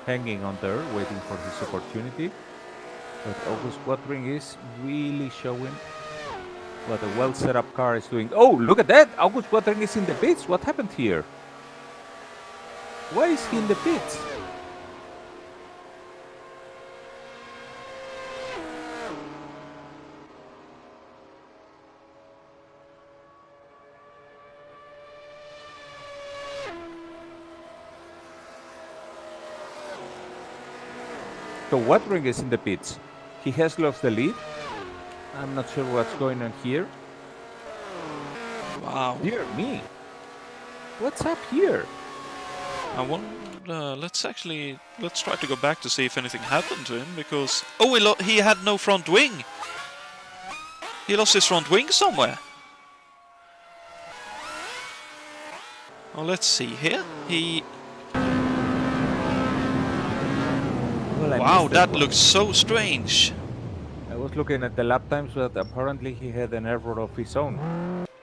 Hanging on there, waiting for his opportunity. But August Watering is really showing what a well set up car is doing. Oh, look at that! August Watering is in the pits. What happened here? Why is he in the pits? So Watering is in the pits. He has lost the lead. I'm not sure what's going on here. Wow. Dear me. What's up here? I wonder, let's try to go back to see if anything happened to him, because... Oh, he had no front wing! He lost his front wing somewhere. Oh, let's see here. Wow, that looks so strange. I was looking at the lap times, but apparently he had an error of his own.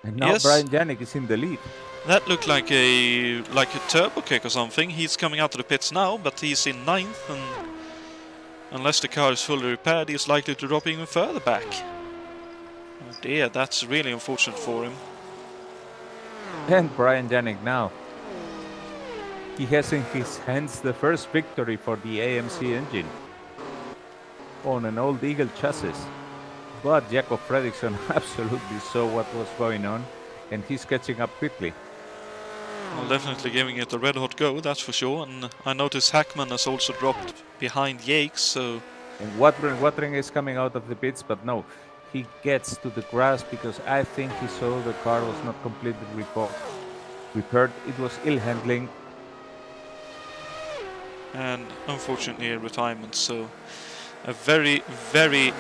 And now Yes. Brian Janik is in the lead. That looked like a turbo kick or something. He's coming out of the pits now, but he's in 9th, and unless the car is fully repaired, he's likely to drop even further back. Oh dear, that's really unfortunate for him. And Brian Janik now. He has in his hands the first victory for the AMC engine on an old Eagle chassis. But Jakob Fredriksson absolutely saw what was going on, and he's catching up quickly. Well, definitely giving it a red hot go, that's for sure. And I notice Hackman has also dropped behind Yakes, so... And Watering is coming out of the pits, but no, he gets to the grass because I think he saw the car was not completely repaired. It was ill handling. And unfortunately a retirement, so a very, very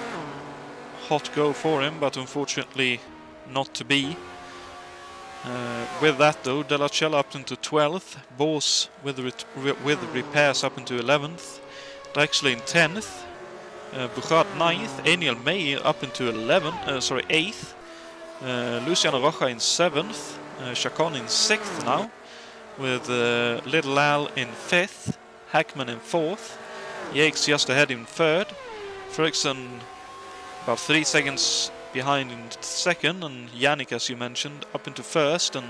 hot go for him, but unfortunately not to be. With that though, De La Cella up into 12th, Bos with repairs up into 11th, Drexler in 10th, Bugart 9th, Eniel May up into 8th, Luciano Roja in 7th, Chacon in 6th now, with Little Al in 5th, Hackman in 4th, Yakes just ahead in 3rd, Fredriksson about 3 seconds behind in 2nd, and Janik, as you mentioned, up into 1st, and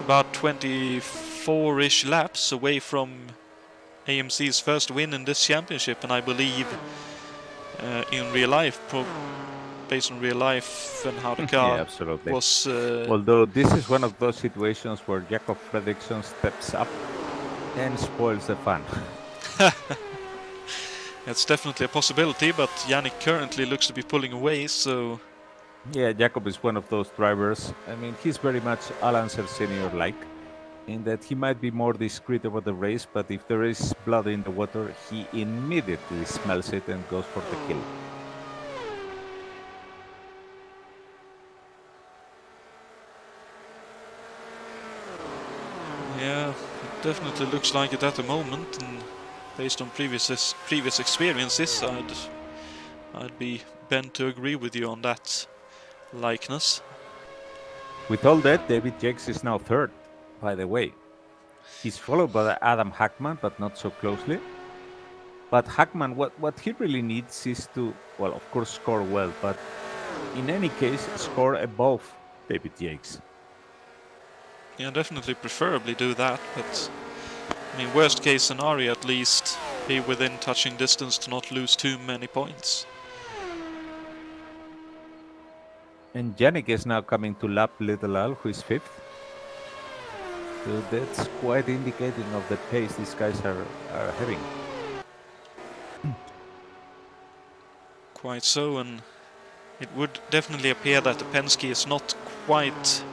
about 24-ish laps away from AMC's first win in this championship, and I believe in real life, based on real life and how the car was... Although this is one of those situations where Jakob Fredriksson steps up and spoils the fun. It's definitely a possibility, but Janik currently looks to be pulling away, so... Yeah, Jakob is one of those drivers. I mean, he's very much Alan Senior-like, in that he might be more discreet about the race, but if there is blood in the water, he immediately smells it and goes for the kill. Yeah, it definitely looks like it at the moment, and based on previous experiences, I'd be bent to agree with you on that likeness. With all that, David Jakes is now 3rd, by the way. He's followed by Adam Hackman, but not so closely. But Hackman, what he really needs is to, well, of course, score well, but in any case, score above David Jakes. Yeah, definitely preferably do that, but I mean, worst case scenario, at least be within touching distance to not lose too many points. And Yannick is now coming to lap Little Al, who is 5th. So that's quite indicating of the pace these guys are having. Quite so, and it would definitely appear that the Penske is not quite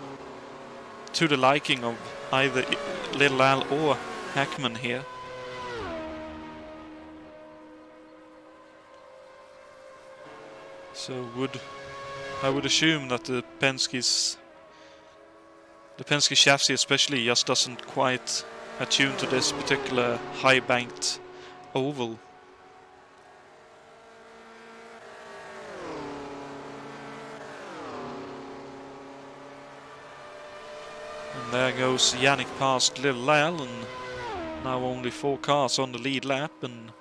to the liking of either Little Al or Hackman here. So I would assume that the Penske chassis especially just doesn't quite attune to this particular high banked oval. And there goes Yannick past Little Al, and now only 4 cars on the lead lap, and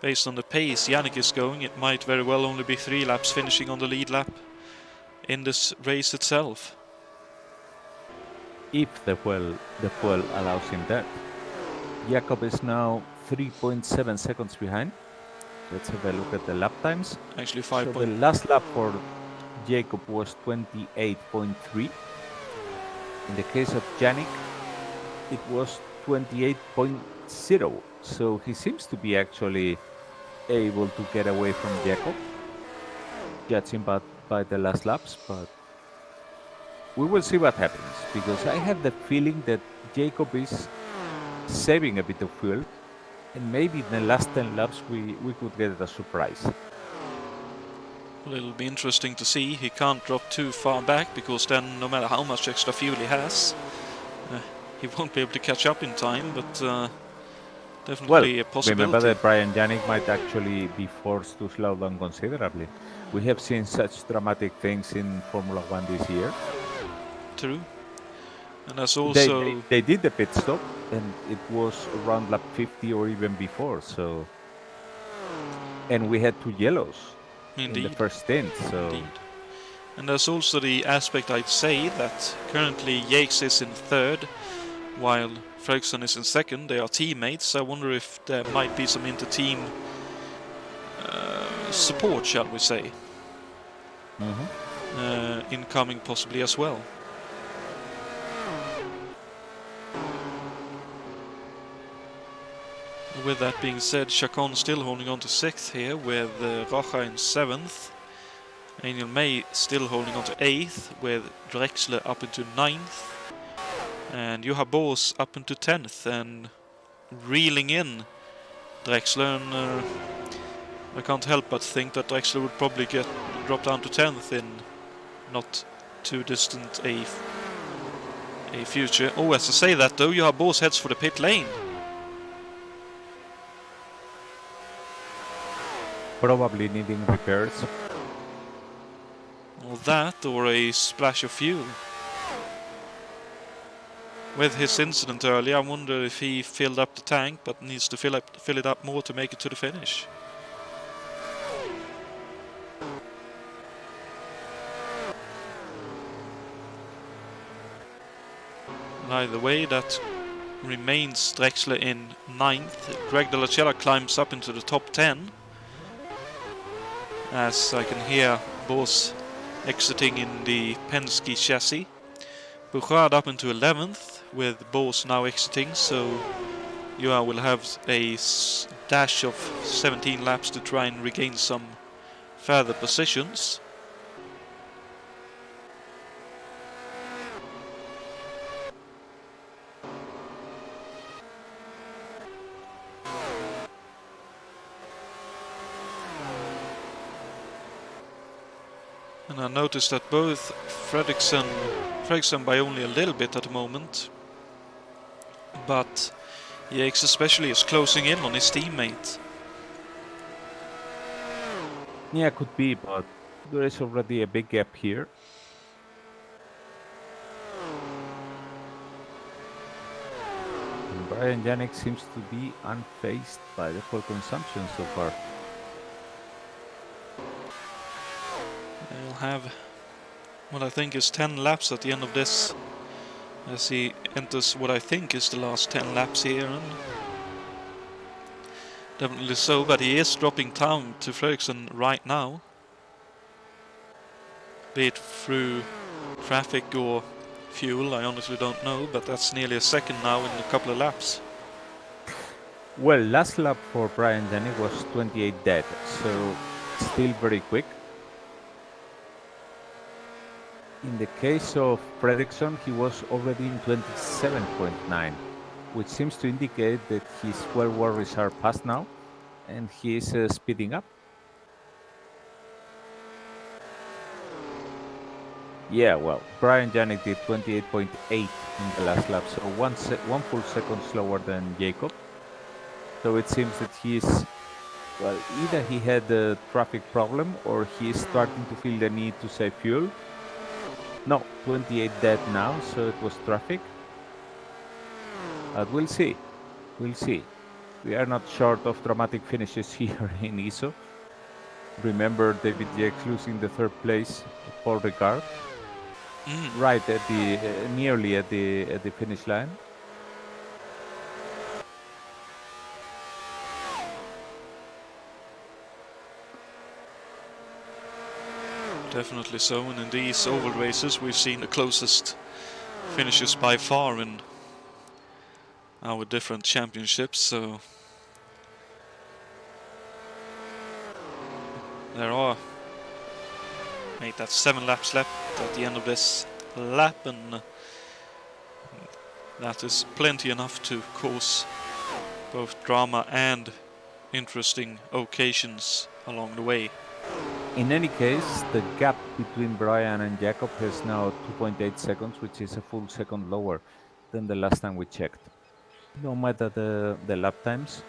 based on the pace Yannick is going, it might very well only be 3 laps finishing on the lead lap in this race itself. If the fuel allows him that. Jakob is now 3.7 seconds behind. Let's have a look at the lap times. Actually 5. So the last lap for Jakob was 28.3. In the case of Yannick, it was 28.0. So he seems to be actually able to get away from Jakob, judging by the last laps, but we will see what happens, because I have the feeling that Jakob is saving a bit of fuel, and maybe in the last 10 laps we could get a surprise. Well, it'll be interesting to see. He can't drop too far back, because then no matter how much extra fuel he has, he won't be able to catch up in time, but definitely a possibility. Remember that Brian Yannick might actually be forced to slow down considerably. We have seen such dramatic things in Formula 1 this year. True. And there's also... They did the pit stop, and it was around lap 50 or even before, so... And we had 2 yellows. Indeed. In the first stint, so... Indeed. And there's also the aspect, I'd say, that currently Yates is in 3rd, while Fredriksson is in 2nd. They are teammates. I wonder if there might be some inter-team support, shall we say, incoming possibly as well. With that being said, Chacon still holding on to 6th here, with Rocha in 7th. Angel May still holding on to 8th, with Drexler up into 9th. And Juha Boos up into 10th, and reeling in Drexler. And I can't help but think that Drexler would probably drop down to 10th in not too distant a future. Oh, as I say that though, Juha Boos heads for the pit lane. Probably needing repairs. Or that, or a splash of fuel. With his incident earlier, I wonder if he filled up the tank, but needs to fill it up more to make it to the finish. Either way, that remains Drexler in 9th. Greg De La Cella climbs up into the top 10. As I can hear Boos exiting in the Penske chassis. Bouchard up into 11th, with Boos now exiting, so Juha will have a dash of 17 laps to try and regain some further positions. And I noticed that both Fredriksson by only a little bit at the moment, but Yates especially is closing in on his teammate. Yeah, could be, but there is already a big gap here. And Brian Yannick seems to be unfazed by the fuel consumption so far. He'll have what I think is 10 laps at the end of this, as he enters what I think is the last 10 laps here. And definitely so, but he is dropping down to Fredriksson right now. be it through traffic or fuel, I honestly don't know, but that's nearly a second now in a couple of laps. Well, last lap for Brian Janik was 28 dead, so still very quick. In the case of Fredriksson, he was already in 27.9, which seems to indicate that his fuel worries are past now, and he is speeding up. Yeah, well, Brian Janik did 28.8 in the last lap, so one full second slower than Jacob. So it seems that he's, well, either he had a traffic problem or he's starting to feel the need to save fuel. No, 28 dead now, so it was traffic. But we'll see. We'll see. We are not short of dramatic finishes here in ISO. Remember David Yates losing the third place, Paul Ricard, right at the nearly at the finish line. Definitely so, and in these oval races we've seen the closest finishes by far in our different championships, so there are, mate, that's 7 laps left at the end of this lap, and that is plenty enough to cause both drama and interesting occasions along the way. In any case, the gap between Brian and Jacob is now 2.8 seconds, which is a full second lower than the last time we checked. No matter the lap times,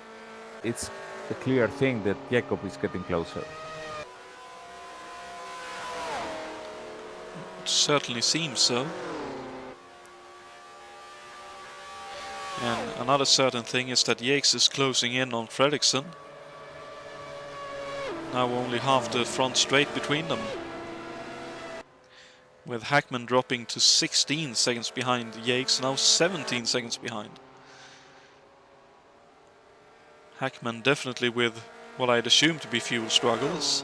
it's a clear thing that Jacob is getting closer. It certainly seems so. And another certain thing is that Yates is closing in on Fredriksson. Now only half the front straight between them, with Hackman dropping to 16 seconds behind Yates, now 17 seconds behind. Hackman definitely with what I'd assume to be fuel struggles.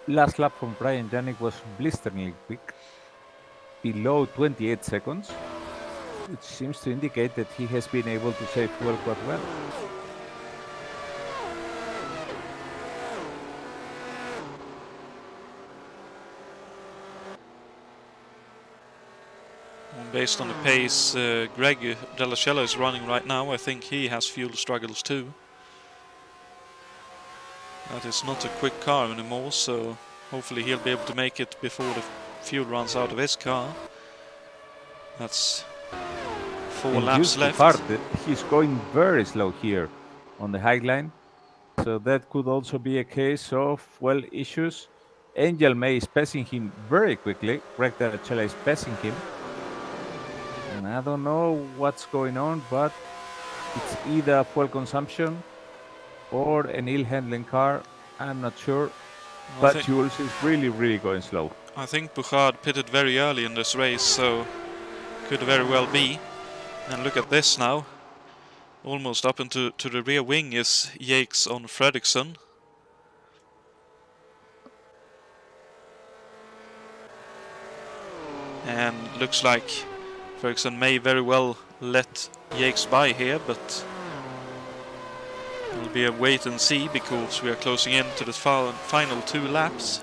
Last lap from Brian Janik was blisteringly quick, below 28 seconds, which seems to indicate that he has been able to save fuel quite well. Based on the pace Greg Delacella is running right now, I think he has fuel struggles too. That is not a quick car anymore, so hopefully he'll be able to make it before the fuel runs out of his car. That's 4 laps left. He's going very slow here on the high line, so that could also be a case of, well, issues. Angel May is passing him very quickly. Greg Delacella is passing him. And I don't know what's going on, but it's either fuel consumption or an ill-handling car. I'm not sure. But Jules is really going slow. I think Bouchard pitted very early in this race, so could very well be. And look at this now. Almost up into the rear wing is Yates on Fredriksson. And looks like Fredriksson may very well let Yates by here, but it'll be a wait and see because we are closing in to the final 2 laps.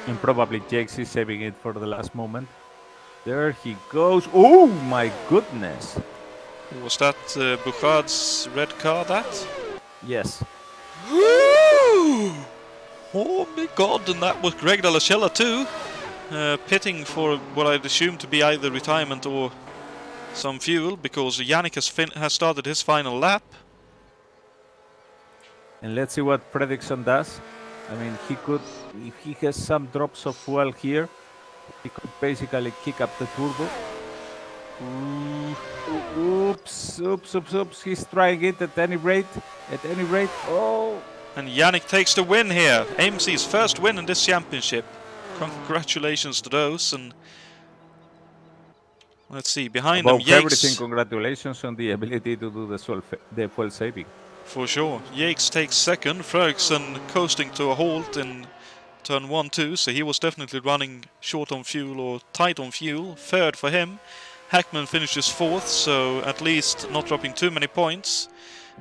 And probably Jakes is saving it for the last moment. There he goes. Oh my goodness. Was that Bouchard's red car, that? Yes. Oh my god, and that was Greg Delacella too. Pitting for what I'd assume to be either retirement or some fuel, because Yannick has started his final lap. And let's see what Fredriksson does. I mean, he could, if he has some drops of fuel here, he could basically kick up the turbo. Oops. He's trying it at any rate. Oh, And Yannick takes the win here. AMC's first win in this championship. Congratulations to those. And let's see, behind Above them, everything, Yates. congratulations on the ability to do the full saving. For sure. Yates takes second. Ferguson coasting to a halt in turn 1-2, so he was definitely running short on fuel or tight on fuel. Third for him. Hackman finishes fourth, so at least not dropping too many points.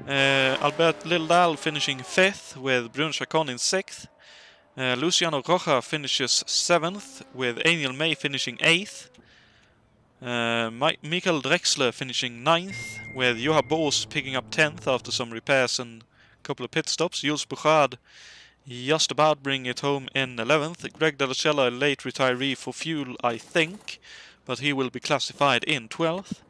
Alberto Lildal finishing fifth with Brun Chacon in sixth. Luciano Roja finishes seventh with Angel May finishing eighth. Michael Drexler finishing ninth with Joha Boos picking up 10th after some repairs and a couple of pit stops. Jules Bouchard just about bringing it home in 11th. Greg Dalacella, a late retiree for fuel, I think, but he will be classified in 12th.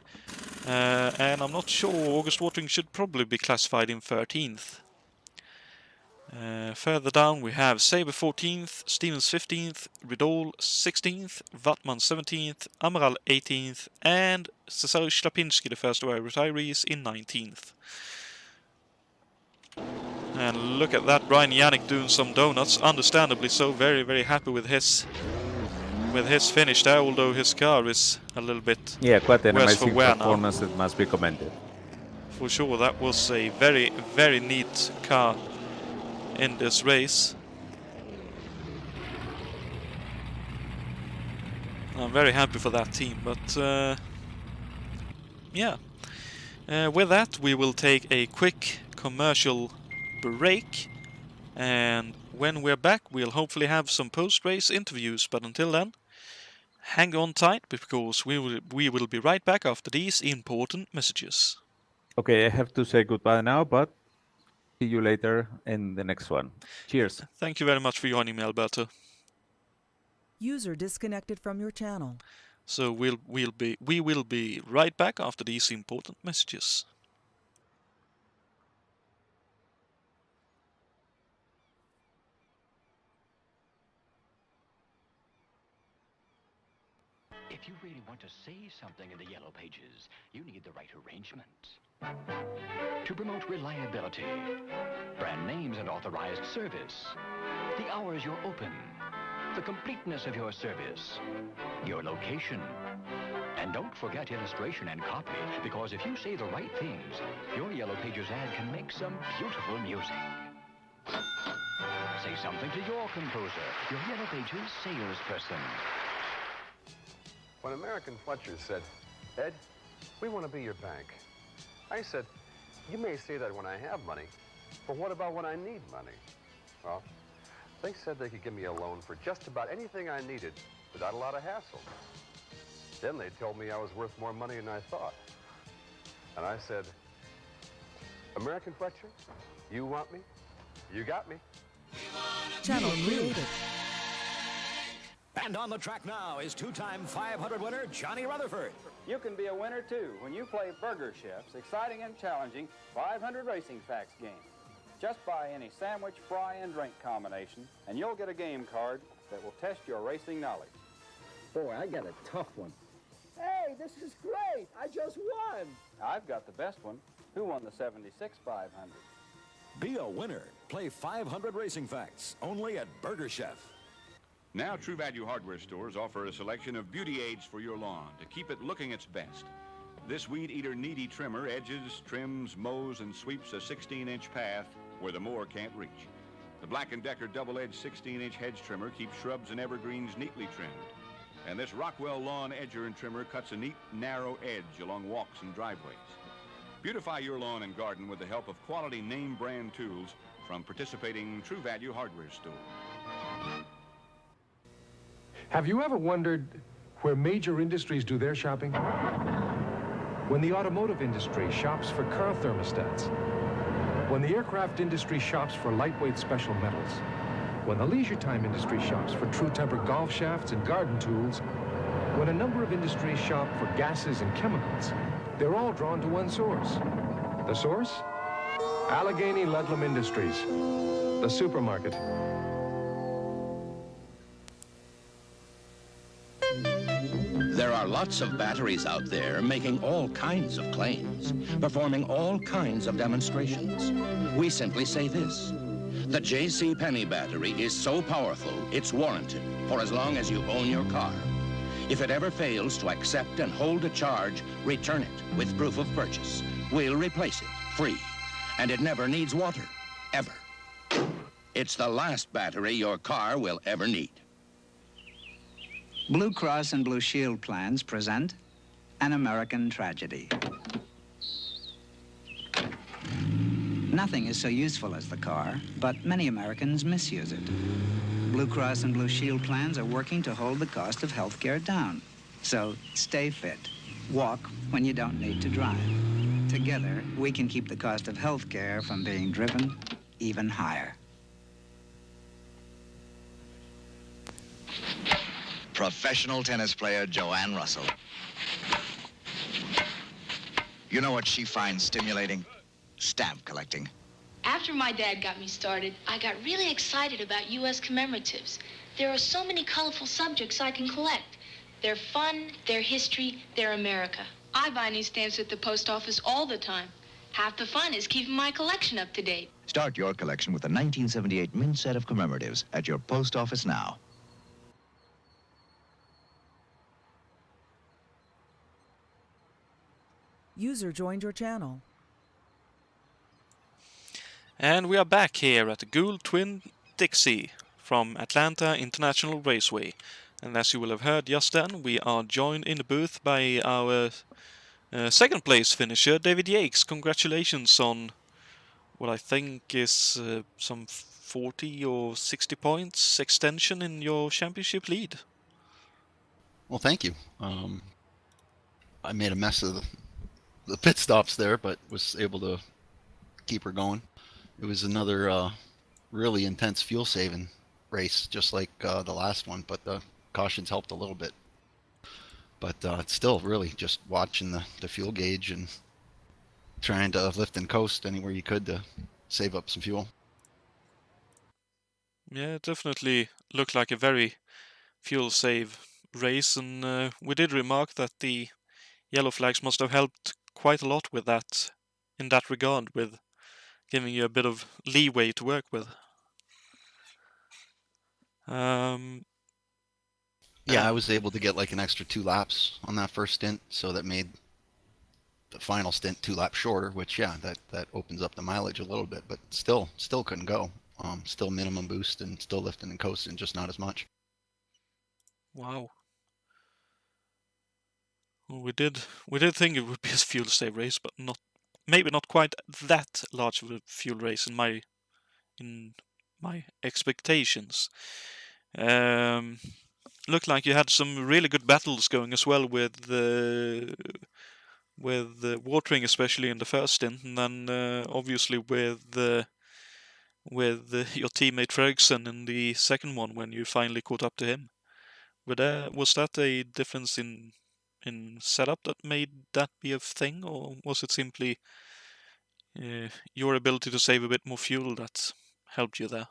And I'm not sure, August Watering should probably be classified in 13th. Further down we have Saber 14th, Stevens 15th, Ridol 16th, Vatman 17th, Amaral 18th, and Cesar Shlapinski, the first of our retirees, in 19th. And look at that, Brian Yannick doing some donuts, understandably so, very, very happy with his finish there, although his car is a little bit quite an worse for amazing wear performance now. that must be commended. For sure, that was a very, very neat car in this race. I'm very happy for that team, but yeah. With that, we will take a quick commercial break, and when we're back, we'll hopefully have some post-race interviews. But until then, hang on tight, because we will be right back after these important messages. Okay, I have to say goodbye now, but see you later in the next one. Cheers. Thank you very much for joining me, Alberto. User disconnected from your channel. So we will be right back after these important messages. If you really want to say something in the Yellow Pages, you need the right arrangements. To promote reliability, brand names and authorized service, the hours you're open, the completeness of your service, your location. And don't forget illustration and copy, because if you say the right things, your Yellow Pages ad can make some beautiful music. Say something to your composer, your Yellow Pages salesperson. When American Fletcher said, "Ed, we want to be your bank," I said, "You may say that when I have money, but what about when I need money?" Well, they said they could give me a loan for just about anything I needed without a lot of hassle. Then they told me I was worth more money than I thought. And I said, "American Fletcher, you want me? You got me." Channel created. And on the track now is two-time 500 winner Johnny Rutherford. You can be a winner too when you play Burger Chef's exciting and challenging 500 Racing Facts game. Just buy any sandwich, fry, and drink combination, and you'll get a game card that will test your racing knowledge. Boy, I got a tough one. Hey, this is great! I just won! I've got the best one. Who won the 76 500? Be a winner. Play 500 Racing Facts, only at Burger Chef. Now, True Value hardware stores offer a selection of beauty aids for your lawn to keep it looking its best. This Weed Eater Needy trimmer edges, trims, mows, and sweeps a 16-inch path where the mower can't reach. The Black & Decker double-edged 16-inch hedge trimmer keeps shrubs and evergreens neatly trimmed. And this Rockwell Lawn Edger and Trimmer cuts a neat, narrow edge along walks and driveways. Beautify your lawn and garden with the help of quality name-brand tools from participating True Value hardware stores. Have you ever wondered where major industries do their shopping? When the automotive industry shops for car thermostats, when the aircraft industry shops for lightweight special metals, when the leisure time industry shops for true temper golf shafts and garden tools, when a number of industries shop for gases and chemicals, they're all drawn to one source. The source? Allegheny Ludlam Industries, the supermarket. There are lots of batteries out there making all kinds of claims, performing all kinds of demonstrations. We simply say this: The J.C. Penney battery is so powerful, it's warranted for as long as you own your car. If it ever fails to accept and hold a charge, return it with proof of purchase. We'll replace it, free. And it never needs water, ever. It's the last battery your car will ever need. Blue Cross and Blue Shield plans present An American Tragedy. Nothing is so useful as the car, but many Americans misuse it. Blue Cross and Blue Shield plans are working to hold the cost of health care down. So stay fit. Walk when you don't need to drive. Together, we can keep the cost of health care from being driven even higher. Professional tennis player Joanne Russell. You know what she finds stimulating? Stamp collecting. After my dad got me started, I got really excited about U.S. commemoratives. There are so many colorful subjects I can collect. They're fun, they're history, they're America. I buy new stamps at the post office all the time. Half the fun is keeping my collection up to date. Start your collection with the 1978 mint set of commemoratives at your post office now. User joined your channel. And we are back here at the Gould twin Dixie from Atlanta International Raceway. And as you will have heard just then, we are joined in the booth by our second place finisher, David Yates. Congratulations on what I think is some 40 or 60 points extension in your championship lead. Well, thank you. I made a mess of the pit stops there, but was able to keep her going. It was another really intense fuel saving race, just like the last one, but the cautions helped a little bit. But it's still really just watching the fuel gauge and trying to lift and coast anywhere you could to save up some fuel. Yeah, it definitely looked like a very fuel save race, and we did remark that the yellow flags must have helped quite a lot with that, in that regard, with giving you a bit of leeway to work with. Yeah, I was able to get like an extra 2 laps on that first stint, so that made the final stint 2 laps shorter, which, yeah, that opens up the mileage a little bit, but still couldn't go. Still minimum boost and still lifting and coasting, just not as much. Wow. Well, we did think it would be a fuel save race, but maybe not quite that large of a fuel race in my expectations. Looked like you had some really good battles going as well with watering, especially in the first stint, and then obviously with your teammate Ferguson in the second one when you finally caught up to him. Was that a difference in setup that made that be a thing, or was it simply your ability to save a bit more fuel that helped you there?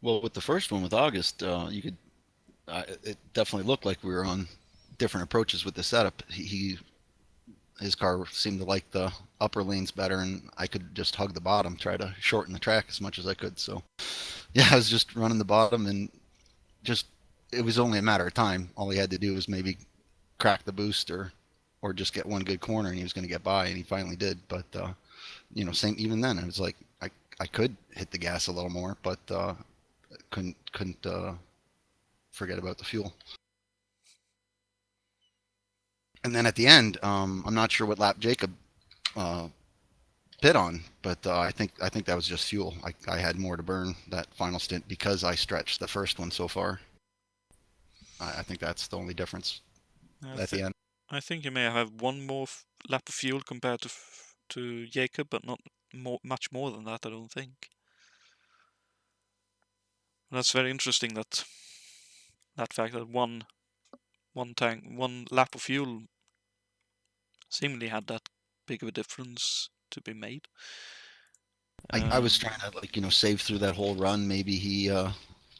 Well, with the first one with August, it definitely looked like we were on different approaches with the setup. His car seemed to like the upper lanes better, and I could just hug the bottom, try to shorten the track as much as I could. So, yeah, I was just running the bottom, and it was only a matter of time. All he had to do was maybe crack the boost or just get one good corner, and he was going to get by, and he finally did. But same even then, it was like I could hit the gas a little more, but couldn't forget about the fuel. And then at the end, I'm not sure what lap Jacob pit on, but I think that was just fuel. I had more to burn that final stint because I stretched the first one so far. I think that's the only difference at the end. I think you may have one more lap of fuel compared to Jacob, but not much more than that, I don't think. That's very interesting, that fact that one lap of fuel seemingly had that big of a difference to be made. I was trying to save through that whole run. Maybe he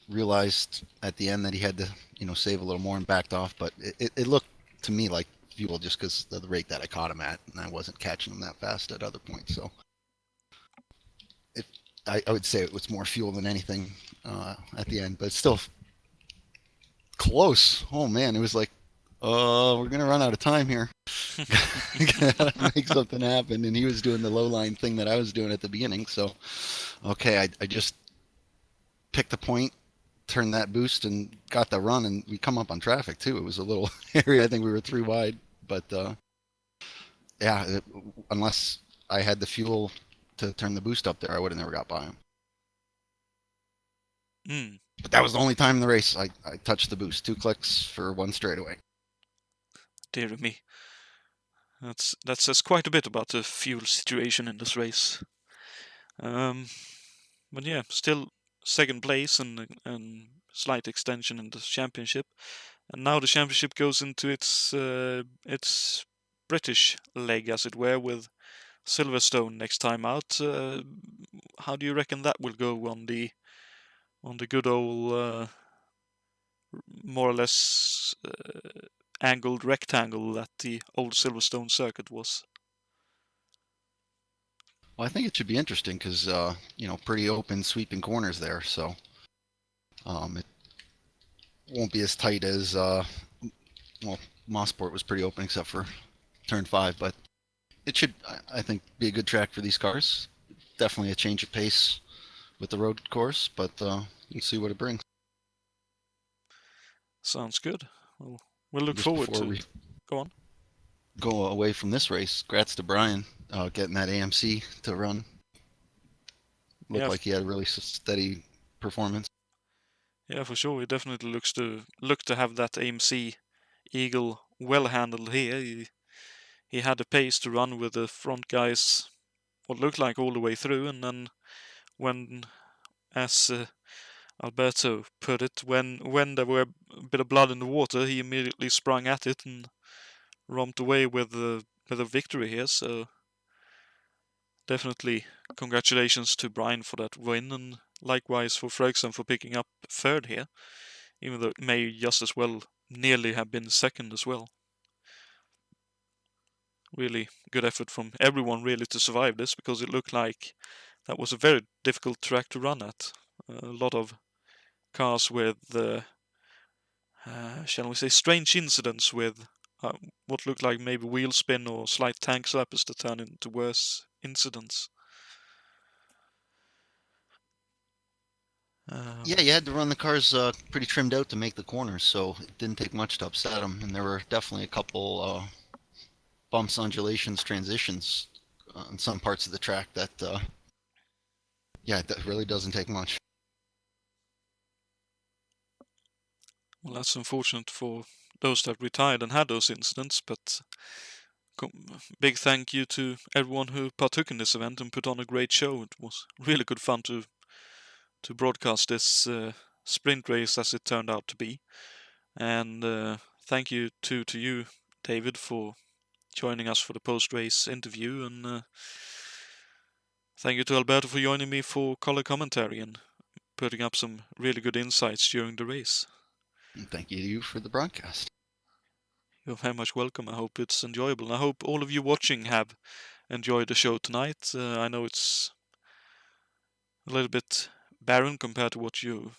realized at the end that he had to save a little more and backed off, but it looked to me like fuel just because of the rate that I caught him at, and I wasn't catching him that fast at other points. So I would say it was more fuel than anything at the end, but still close. Oh man, it was like, we're gonna run out of time here. Gotta make something happen. And he was doing the low line thing that I was doing at the beginning. So, okay, I just picked the point, turned that boost, and got the run. And we come up on traffic too. It was a little area. I think we were 3 wide, but yeah, unless I had the fuel to turn the boost up there, I would have never got by him. But that was the only time in the race I touched the boost. 2 clicks for 1 straightaway. Dear me. That says quite a bit about the fuel situation in this race. But yeah, still second place and slight extension in the championship. And now the championship goes into its British leg, as it were, with Silverstone next time out. How do you reckon that will go on the good old more or less angled rectangle that the old Silverstone circuit was? Well, I think it should be interesting because pretty open sweeping corners there, so it won't be as tight as Mossport was pretty open except for turn 5, but it should, I think, be a good track for these cars. Definitely a change of pace with the road course, but we'll see what it brings. Sounds good. We'll look forward to it. Go on. Go away from this race. Congrats to Brian getting that AMC to run. Looked like he had a really steady performance. Yeah, for sure. He definitely look to have that AMC Eagle well handled here. He had the pace to run with the front guys what looked like all the way through, and then when, as Alberto put it, when there were a bit of blood in the water, he immediately sprung at it and romped away with a victory here. So definitely congratulations to Brian for that win, and likewise for Fröksen for picking up 3rd here, even though it may just as well nearly have been 2nd as well. Really good effort from everyone really to survive this, because it looked like that was a very difficult track to run at. A lot of cars with, shall we say, strange incidents with what looked like maybe wheel spin or slight tank slappers that turned into worse incidents. Yeah, you had to run the cars pretty trimmed out to make the corners, so it didn't take much to upset them. And there were definitely a couple bumps, undulations, transitions on some parts of the track that, that really doesn't take much. Well, that's unfortunate for those that retired and had those incidents, but big thank you to everyone who partook in this event and put on a great show. It was really good fun to broadcast this sprint race as it turned out to be. And thank you to you, David, for joining us for the post-race interview, and thank you to Alberto for joining me for color commentary and putting up some really good insights during the race. And thank you to you for the broadcast. You're very much welcome. I hope it's enjoyable. And I hope all of you watching have enjoyed the show tonight. I know it's a little bit barren compared to what you've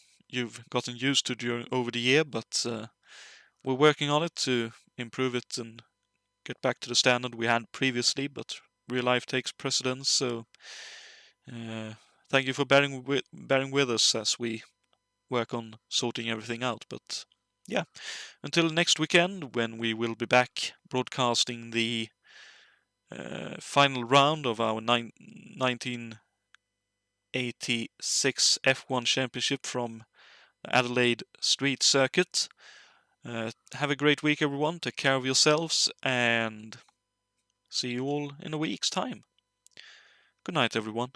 gotten used to over the year, but we're working on it to improve it and get back to the standard we had previously, but real life takes precedence, so thank you for bearing with us as we work on sorting everything out. But yeah, until next weekend, when we will be back broadcasting the final round of our 1986 F1 Championship from Adelaide Street Circuit. Have a great week, everyone. Take care of yourselves, and see you all in a week's time. Good night, everyone.